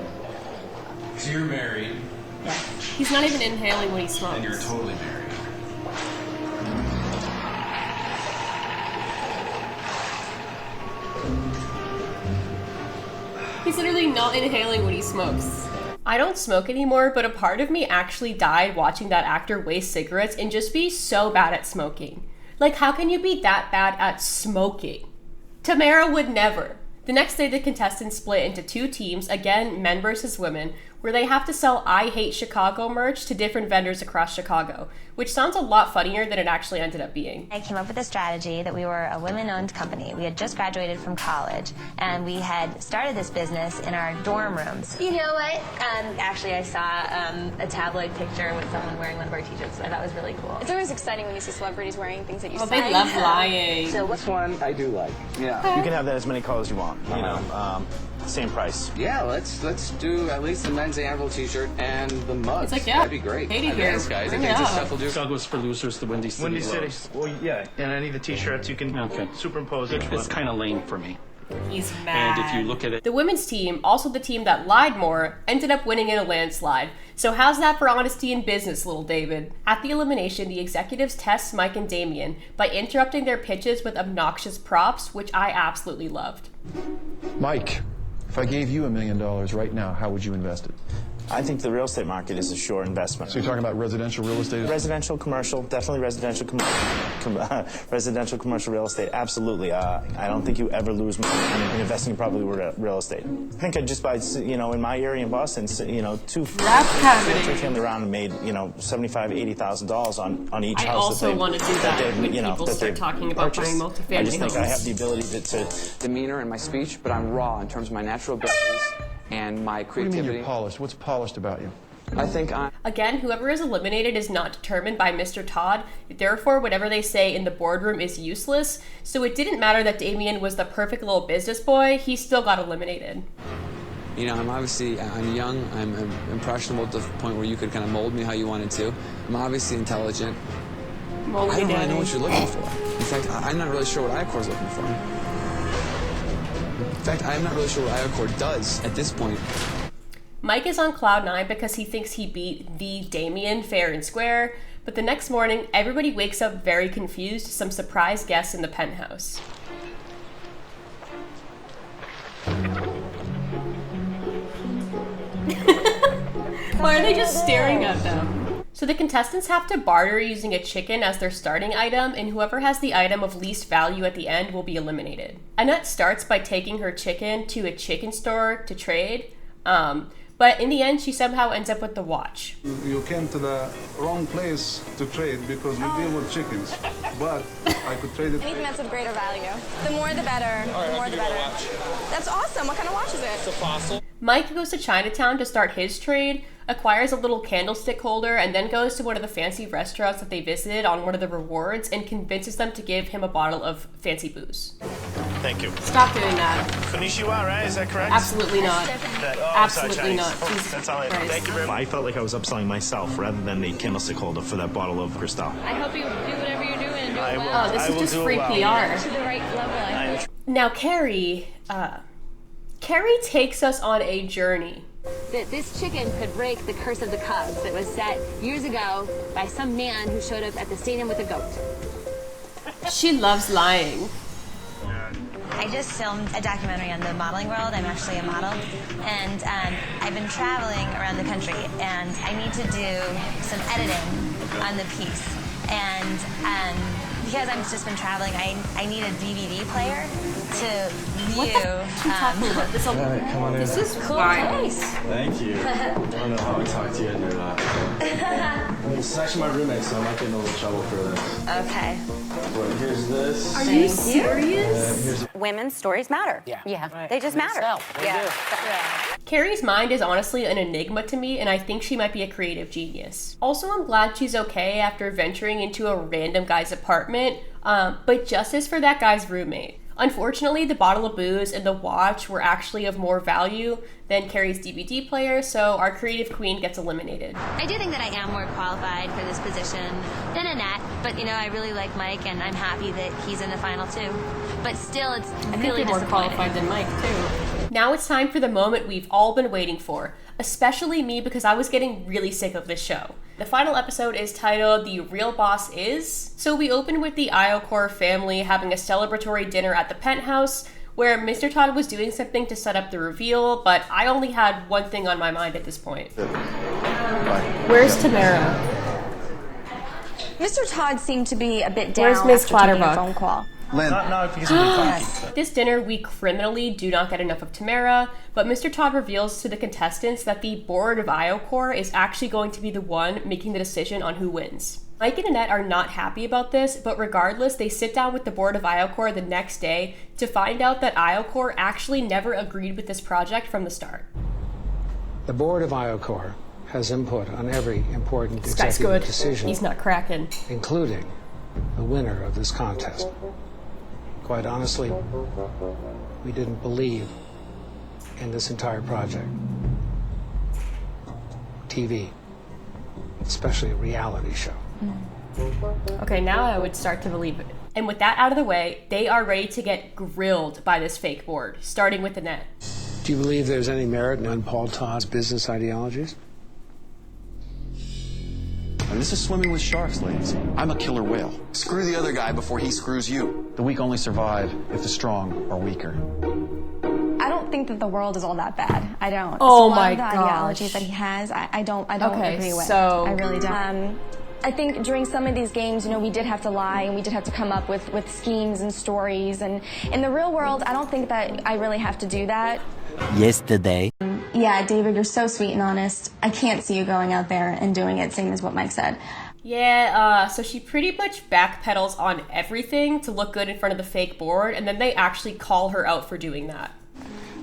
Speaker 9: So you're married.
Speaker 1: Yeah. He's not even inhaling when he smokes.
Speaker 9: And you're totally married.
Speaker 1: He's literally not inhaling when he smokes. I don't smoke anymore, but a part of me actually died watching that actor waste cigarettes and just be so bad at smoking. Like, how can you be that bad at smoking? Tamara would never. The next day, the contestants split into two teams, again, men versus women, where they have to sell I Hate Chicago merch to different vendors across Chicago, which sounds a lot funnier than it actually ended up being.
Speaker 21: I came up with a strategy that we were a women-owned company. We had just graduated from college, and we had started this business in our dorm rooms. You know what? Actually, I saw a tabloid picture with someone wearing one of our t-shirts, so I thought it was really cool.
Speaker 4: It's always exciting when you see celebrities wearing things that you
Speaker 1: Oh, they love lying.
Speaker 3: So what's one I do like? Yeah.
Speaker 13: You can have that as many colors you want. You know, same price.
Speaker 3: Yeah, let's do at least the men's Anvil t-shirt and the mugs.
Speaker 1: It's like, yeah,
Speaker 3: That'd be great.
Speaker 1: Katie
Speaker 3: I think
Speaker 1: here.
Speaker 3: this, guys. I
Speaker 1: Bring
Speaker 3: think
Speaker 1: it
Speaker 3: this
Speaker 1: up.
Speaker 3: stuff will do.
Speaker 15: Douglas producers, the Windy City.
Speaker 13: Windy City.
Speaker 15: logos.
Speaker 13: Well, yeah, and any of the t-shirts you can superimpose each one.
Speaker 15: It's kind of lame for me.
Speaker 1: He's mad.
Speaker 15: And if you look at it,
Speaker 1: The women's team, also the team that lied more, ended up winning in a landslide. So how's that for honesty in business, little David? At the elimination, the executives test Mike and Damien by interrupting their pitches with obnoxious props, which I absolutely loved.
Speaker 2: Mike, if I gave you $1 million right now, how would you invest it?
Speaker 12: I think the real estate market is a sure investment.
Speaker 2: So you're talking about residential real estate?
Speaker 12: Residential, commercial, definitely residential, residential, commercial real estate, absolutely. I don't think you ever lose money in investing in probably real estate. I think I just buy, you know, in my area in Boston, you know, two family around and made, you know, $75,000, $80,000 on each house.
Speaker 1: I also want to do that when people start talking about buying multifamily
Speaker 12: I just think
Speaker 1: homes.
Speaker 12: I have the ability to
Speaker 3: demeanor in my speech, but I'm raw in terms of my natural abilities and my
Speaker 2: What do you
Speaker 3: creativity.
Speaker 2: mean you're polished? What's polished about you?
Speaker 3: I think I'm
Speaker 1: Again, whoever is eliminated is not determined by Mr. Todd, therefore whatever they say in the boardroom is useless, so it didn't matter that Damien was the perfect little business boy, he still got eliminated.
Speaker 3: You know, I'm young, I'm impressionable to the point where you could kind of mold me how you wanted to. I'm obviously intelligent. I don't really know what you're looking for. In fact, I'm not really sure what Iocor's looking for. In fact, I'm not really sure what Iocor does at this point.
Speaker 1: Mike is on cloud 9 because he thinks he beat the Damien fair and square, but the next morning, everybody wakes up very confused, some surprise guests in the penthouse. Why are they just staring at them? So the contestants have to barter using a chicken as their starting item, and whoever has the item of least value at the end will be eliminated. Annette starts by taking her chicken to a chicken store to trade, but in the end, she somehow ends up with the watch.
Speaker 7: You came to the wrong place to trade because we deal with chickens, but I could trade it.
Speaker 4: Anything that's of greater value. The more the better.
Speaker 7: All right,
Speaker 4: the more the better.
Speaker 7: watch.
Speaker 4: That's awesome. What kind of watch is it?
Speaker 7: It's a fossil.
Speaker 1: Mike goes to Chinatown to start his trade, acquires a little candlestick holder, and then goes to one of the fancy restaurants that they visited on one of the rewards and convinces them to give him a bottle of fancy booze.
Speaker 13: Thank you.
Speaker 1: Stop doing that.
Speaker 13: Konnichiwa, right? Is that correct?
Speaker 1: Absolutely not. Absolutely not.
Speaker 13: That's all I know. Thank you very much. I felt like I was upselling myself rather than the candlestick holder for that bottle of Cristal.
Speaker 21: I hope you do whatever you're doing and do it well.
Speaker 1: Oh, this is just free PR.
Speaker 21: To the right level, I hope.
Speaker 1: Now, Carrie takes us on a journey.
Speaker 21: That this chicken could break the curse of the Cubs that was set years ago by some man who showed up at the stadium with a goat.
Speaker 1: She loves lying.
Speaker 21: I just filmed a documentary on the modeling world. I'm actually a model. And I've been traveling around the country, and I need to do some editing on the piece. And because I've just been traveling, I need a DVD player to view. This is cool place.
Speaker 18: Thank you. I don't know how I talk to you under that. This is actually my roommate, so I might get in a little trouble for this.
Speaker 21: Okay.
Speaker 18: But here's this.
Speaker 21: Are you serious?
Speaker 24: Women's stories matter.
Speaker 21: Yeah.
Speaker 24: Right. They just matter.
Speaker 21: Yeah.
Speaker 1: Carrie's mind is honestly an enigma to me, and I think she might be a creative genius. Also, I'm glad she's okay after venturing into a random guy's apartment, but justice for that guy's roommate. Unfortunately, the bottle of booze and the watch were actually of more value than Carrie's DVD player, so our creative queen gets eliminated.
Speaker 21: I do think that I am more qualified for this position than Annette, but you know, I really like Mike, and I'm happy that he's in the final too. But still, it's really
Speaker 1: more qualified than Mike too. Now it's time for the moment we've all been waiting for, especially me because I was getting really sick of this show. The final episode is titled The Real Boss Is. So we open with the Iocor family having a celebratory dinner at the penthouse where Mr. Todd was doing something to set up the reveal, but I only had one thing on my mind at this point. Where's Tamara?
Speaker 4: Mr. Todd seemed to be a bit down
Speaker 1: Where's Miss
Speaker 4: after taking a
Speaker 1: Clatterbuck?
Speaker 4: phone call.
Speaker 1: This dinner, we criminally do not get enough of Tamara, but Mr. Todd reveals to the contestants that the board of Iocor is actually going to be the one making the decision on who wins. Mike and Annette are not happy about this, but regardless, they sit down with the board of Iocor the next day to find out that Iocor actually never agreed with this project from the start.
Speaker 20: The board of Iocor has input on every important
Speaker 1: This guy's
Speaker 20: executive
Speaker 1: good.
Speaker 20: decision,
Speaker 1: He's not cracking.
Speaker 20: including the winner of this contest. Quite honestly, we didn't believe in this entire project. TV, especially a reality show.
Speaker 1: Okay, now I would start to believe it. And with that out of the way, they are ready to get grilled by this fake board, starting with Annette.
Speaker 20: Do you believe there's any merit in Paul Todd's business ideologies?
Speaker 2: And this is swimming with sharks, ladies. I'm a killer whale. Screw the other guy before he screws you. The weak only survive if the strong are weaker.
Speaker 4: I don't think that the world is all that bad. I don't.
Speaker 1: Oh
Speaker 4: So a lot
Speaker 1: my
Speaker 4: of the
Speaker 1: gosh.
Speaker 4: ideologies that he has, I don't
Speaker 1: Okay,
Speaker 4: agree with.
Speaker 1: so-
Speaker 4: I really don't. I think during some of these games, you know, we did have to lie and we did have to come up with schemes and stories. And in the real world, I don't think that I really have to do that.
Speaker 10: Yesterday.
Speaker 4: Yeah, David, you're so sweet and honest. I can't see you going out there and doing it, same as what Mike said.
Speaker 1: Yeah, so she pretty much backpedals on everything to look good in front of the fake board, and then they actually call her out for doing that.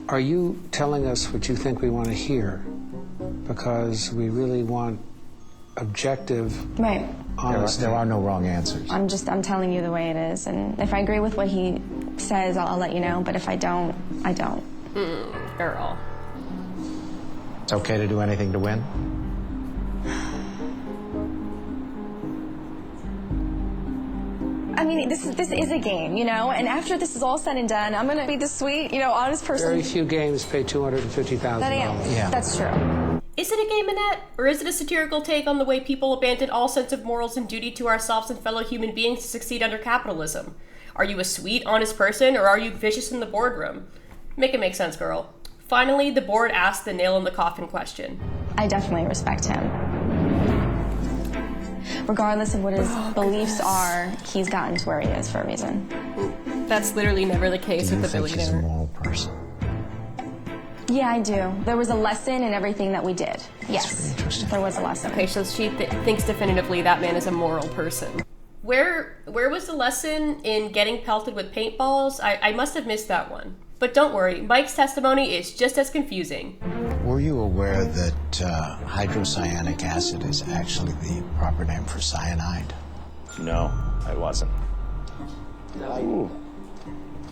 Speaker 20: Are you telling us what you think we want to hear? Because we really want objective,
Speaker 4: Right.
Speaker 20: honesty.
Speaker 10: There are no wrong answers.
Speaker 4: I'm telling you the way it is. And if I agree with what he says, I'll let you know. But if I don't, I don't.
Speaker 1: Girl.
Speaker 5: It's okay to do anything to win?
Speaker 4: I mean, this is a game, you know, and after this is all said and done, I'm gonna be the sweet, you know, honest person.
Speaker 20: Very few games pay $250,000.
Speaker 4: That I am. Yeah. That's true.
Speaker 1: Is it a game, Annette? Or is it a satirical take on the way people abandon all sense of morals and duty to ourselves and fellow human beings to succeed under capitalism? Are you a sweet, honest person, or are you vicious in the boardroom? Make it make sense, girl. Finally, the board asked the nail-in-the-coffin question.
Speaker 4: I definitely respect him. Regardless of what his beliefs are, he's gotten to where he is for a reason.
Speaker 1: That's literally never the case with the billionaire.
Speaker 5: He's a moral person.
Speaker 4: Yeah, I do. There was a lesson in everything that we did. Yes, there was a lesson.
Speaker 1: Okay, so she thinks definitively that man is a moral person. Where was the lesson in getting pelted with paintballs? I must have missed that one. But don't worry, Mike's testimony is just as confusing.
Speaker 5: Were you aware that hydrocyanic acid is actually the proper name for cyanide?
Speaker 12: No, I wasn't. Ooh.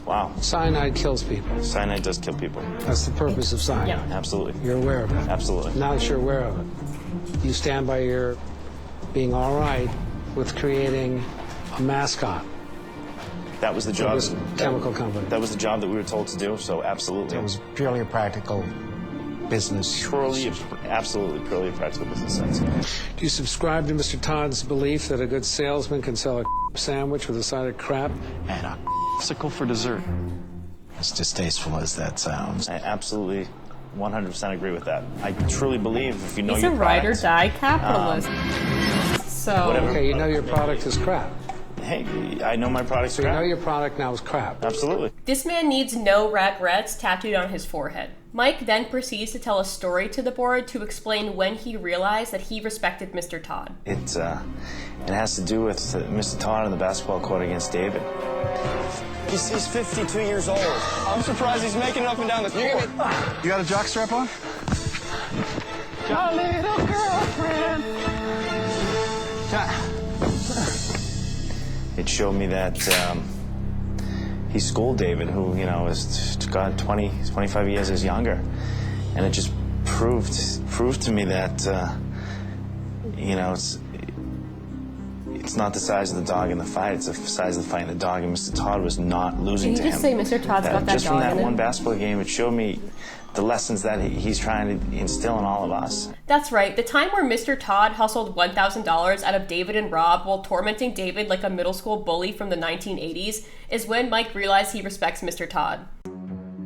Speaker 12: Wow.
Speaker 20: Cyanide kills people.
Speaker 12: Cyanide does kill people.
Speaker 20: That's the purpose of cyanide.
Speaker 12: Yeah, absolutely.
Speaker 20: You're aware of it.
Speaker 12: Absolutely.
Speaker 20: Now that you're aware of it, you stand by your being all right with creating a mascot.
Speaker 12: That was the job.
Speaker 20: This chemical company.
Speaker 12: That was the job that we were told to do, so absolutely.
Speaker 5: It was purely a practical business.
Speaker 12: Absolutely, purely a practical business sense.
Speaker 20: Do you subscribe to Mr. Todd's belief that a good salesman can sell a sandwich with a side of crap?
Speaker 5: And a sickle for dessert. As distasteful as that sounds.
Speaker 12: I absolutely 100% agree with that. I truly believe if you know
Speaker 1: He's
Speaker 12: your
Speaker 1: a ride or
Speaker 12: product,
Speaker 1: die capitalist.
Speaker 20: Okay, you know your product is crap.
Speaker 12: Hey, I know my product's
Speaker 20: crap. So you know your product now is crap.
Speaker 12: Absolutely.
Speaker 1: This man needs no regrets tattooed on his forehead. Mike then proceeds to tell a story to the board to explain when he realized that he respected Mr. Todd.
Speaker 12: It has to do with Mr. Todd on the basketball court against David. He's 52 years old. I'm surprised he's making it up and down the court.
Speaker 7: You got a jock strap on?
Speaker 18: Your little girlfriend.
Speaker 12: It showed me that he schooled David, who, you know, is 25 years is younger. And it just proved to me that, you know, it's not the size of the dog in the fight, it's the size of the fight in the dog, and Mr. Todd was not losing to him.
Speaker 1: Can you just say Mr. Todd's got that
Speaker 12: just
Speaker 1: dog
Speaker 12: from that
Speaker 1: in him?
Speaker 12: one basketball game, it showed me the lessons that he's trying to instill in all of us.
Speaker 1: That's right, the time where Mr. Todd hustled $1,000 out of David and Rob while tormenting David like a middle school bully from the 1980s is when Mike realized he respects Mr. Todd.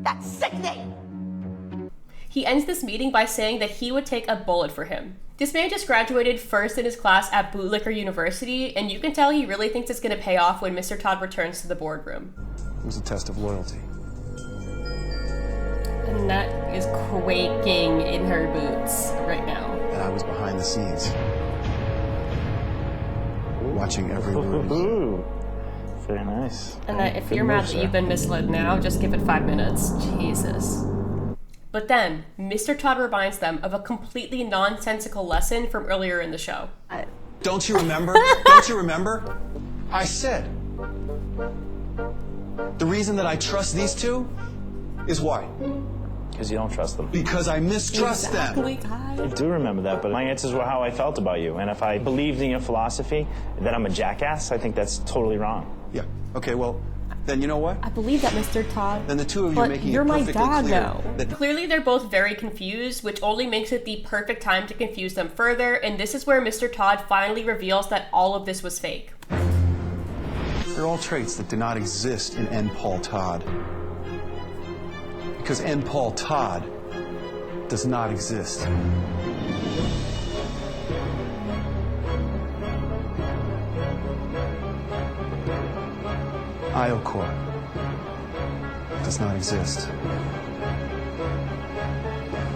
Speaker 19: That's sickening!
Speaker 1: He ends this meeting by saying that he would take a bullet for him. This man just graduated first in his class at Bootlicker University, and you can tell he really thinks it's going to pay off when Mr. Todd returns to the boardroom.
Speaker 7: It was a test of loyalty.
Speaker 1: Annette is quaking in her boots right now.
Speaker 2: And I was behind the scenes, watching every move.
Speaker 12: Ooh, very nice.
Speaker 1: Annette, if you're mad that you've been misled now, just give it 5 minutes. Jesus. But then, Mr. Todd reminds them of a completely nonsensical lesson from earlier in the show.
Speaker 2: Don't you remember? Don't you remember? I said, the reason that I trust these two is why?
Speaker 12: Because you don't trust them.
Speaker 2: Because I mistrust them.
Speaker 12: I do remember that, but my answers were how I felt about you. And if I believed in your philosophy that I'm a jackass, I think that's totally wrong.
Speaker 2: Yeah. Okay, well, then you know what?
Speaker 1: I believe that, Mr. Todd.
Speaker 2: Then the two of you are making
Speaker 1: you're
Speaker 2: it
Speaker 1: my
Speaker 2: perfectly
Speaker 1: dad
Speaker 2: clear
Speaker 1: now. Clearly they're both very confused, which only makes it the perfect time to confuse them further, and this is where Mr. Todd finally reveals that all of this was fake.
Speaker 2: They're all traits that do not exist in N. Paul Todd. Because N. Paul Todd does not exist. Iocor does not exist.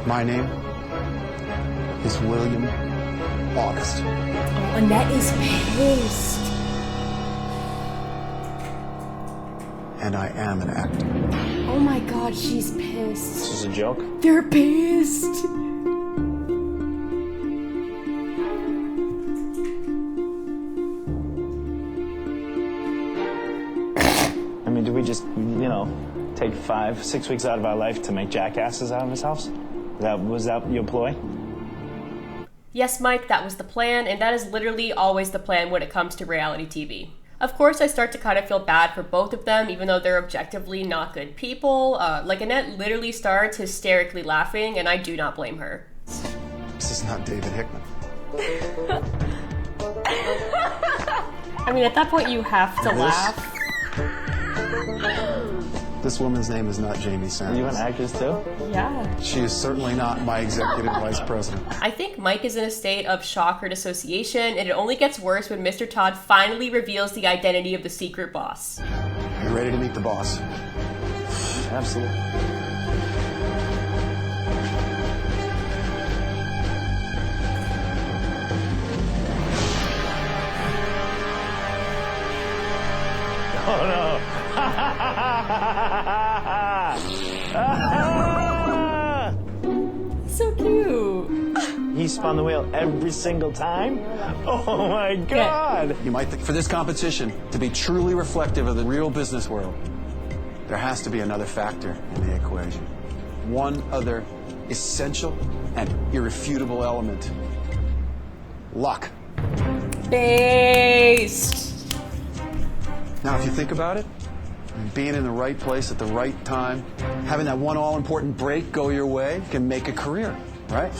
Speaker 2: My name is William August.
Speaker 1: Oh, Annette is pissed.
Speaker 2: And I am an actor.
Speaker 1: Oh my god, she's pissed.
Speaker 12: This is a joke?
Speaker 1: They're pissed.
Speaker 12: I mean, do we just, you know, take 5-6 weeks out of our life to make jackasses out of ourselves? Was that your ploy?
Speaker 1: Yes, Mike, that was the plan, and that is literally always the plan when it comes to reality TV. Of course, I start to kind of feel bad for both of them, even though they're objectively not good people. Like, Annette literally starts hysterically laughing, and I do not blame her.
Speaker 2: This is not David Hickman.
Speaker 1: I mean, at that point, you have to laugh.
Speaker 2: This woman's name is not Jamie Sanders.
Speaker 12: Are you an actress too?
Speaker 1: Yeah.
Speaker 2: She is certainly not my executive vice president.
Speaker 1: I think Mike is in a state of shock or dissociation, and it only gets worse when Mr. Todd finally reveals the identity of the secret boss.
Speaker 2: Are you ready to meet the boss?
Speaker 12: Absolutely. Oh no!
Speaker 1: So cute.
Speaker 12: He spun the wheel every single time? Oh my God!
Speaker 2: You might think for this competition to be truly reflective of the real business world, there has to be another factor in the equation. One other essential and irrefutable element. Luck.
Speaker 1: Based.
Speaker 2: Now, if you think about it, being in the right place at the right time, having that one all-important break go your way can make a career, right?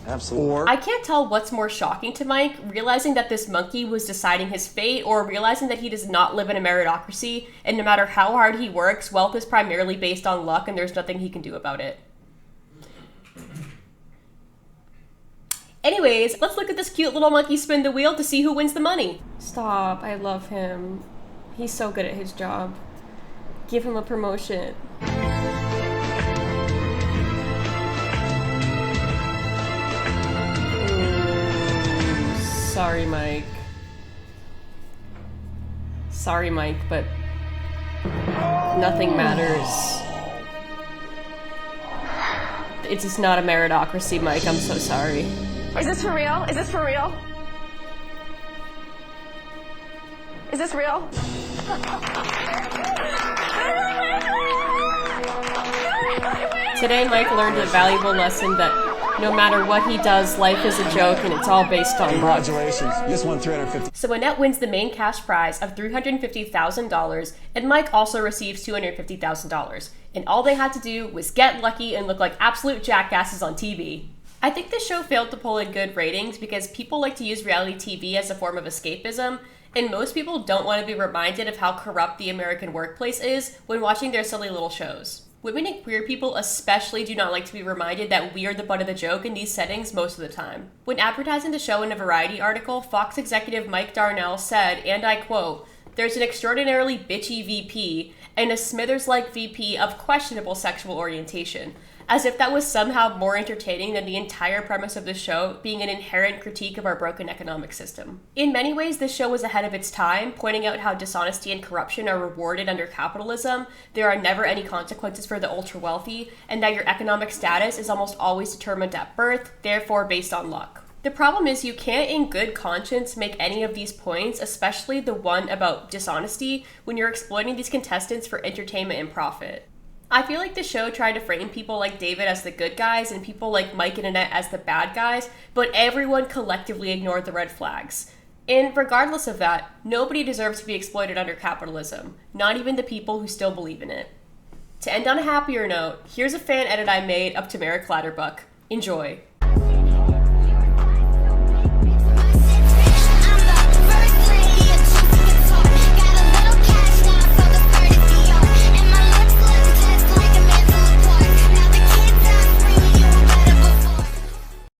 Speaker 12: Absolutely.
Speaker 2: Or
Speaker 1: I can't tell what's more shocking to Mike, realizing that this monkey was deciding his fate, or realizing that he does not live in a meritocracy, and no matter how hard he works, wealth is primarily based on luck, and there's nothing he can do about it. Anyways, let's look at this cute little monkey spin the wheel to see who wins the money. Stop, I love him. He's so good at his job. Give him a promotion. Ooh, sorry, Mike. Sorry, Mike, but nothing matters. It's just not a meritocracy, Mike. I'm so sorry.
Speaker 4: Is this for real? Is this for real? Is this real?
Speaker 1: Today, Mike learned a valuable lesson that no matter what he does, life is a joke and it's all based on luck.
Speaker 2: congratulations, you just won $350.
Speaker 1: So Annette wins the main cash prize of $350,000, and Mike also receives $250,000. And all they had to do was get lucky and look like absolute jackasses on TV. I think this show failed to pull in good ratings because people like to use reality TV as a form of escapism, and most people don't want to be reminded of how corrupt the American workplace is when watching their silly little shows. Women and queer people especially do not like to be reminded that we are the butt of the joke in these settings most of the time. When advertising the show in a Variety article, Fox executive Mike Darnell said, and I quote, "There's an extraordinarily bitchy VP and a Smithers-like VP of questionable sexual orientation," as if that was somehow more entertaining than the entire premise of the show being an inherent critique of our broken economic system. In many ways, this show was ahead of its time, pointing out how dishonesty and corruption are rewarded under capitalism, there are never any consequences for the ultra-wealthy, and that your economic status is almost always determined at birth, therefore based on luck. The problem is you can't in good conscience make any of these points, especially the one about dishonesty, when you're exploiting these contestants for entertainment and profit. I feel like the show tried to frame people like David as the good guys and people like Mike and Annette as the bad guys, but everyone collectively ignored the red flags. And regardless of that, nobody deserves to be exploited under capitalism, not even the people who still believe in it. To end on a happier note, here's a fan edit I made of Tamara Clatterbuck. Enjoy.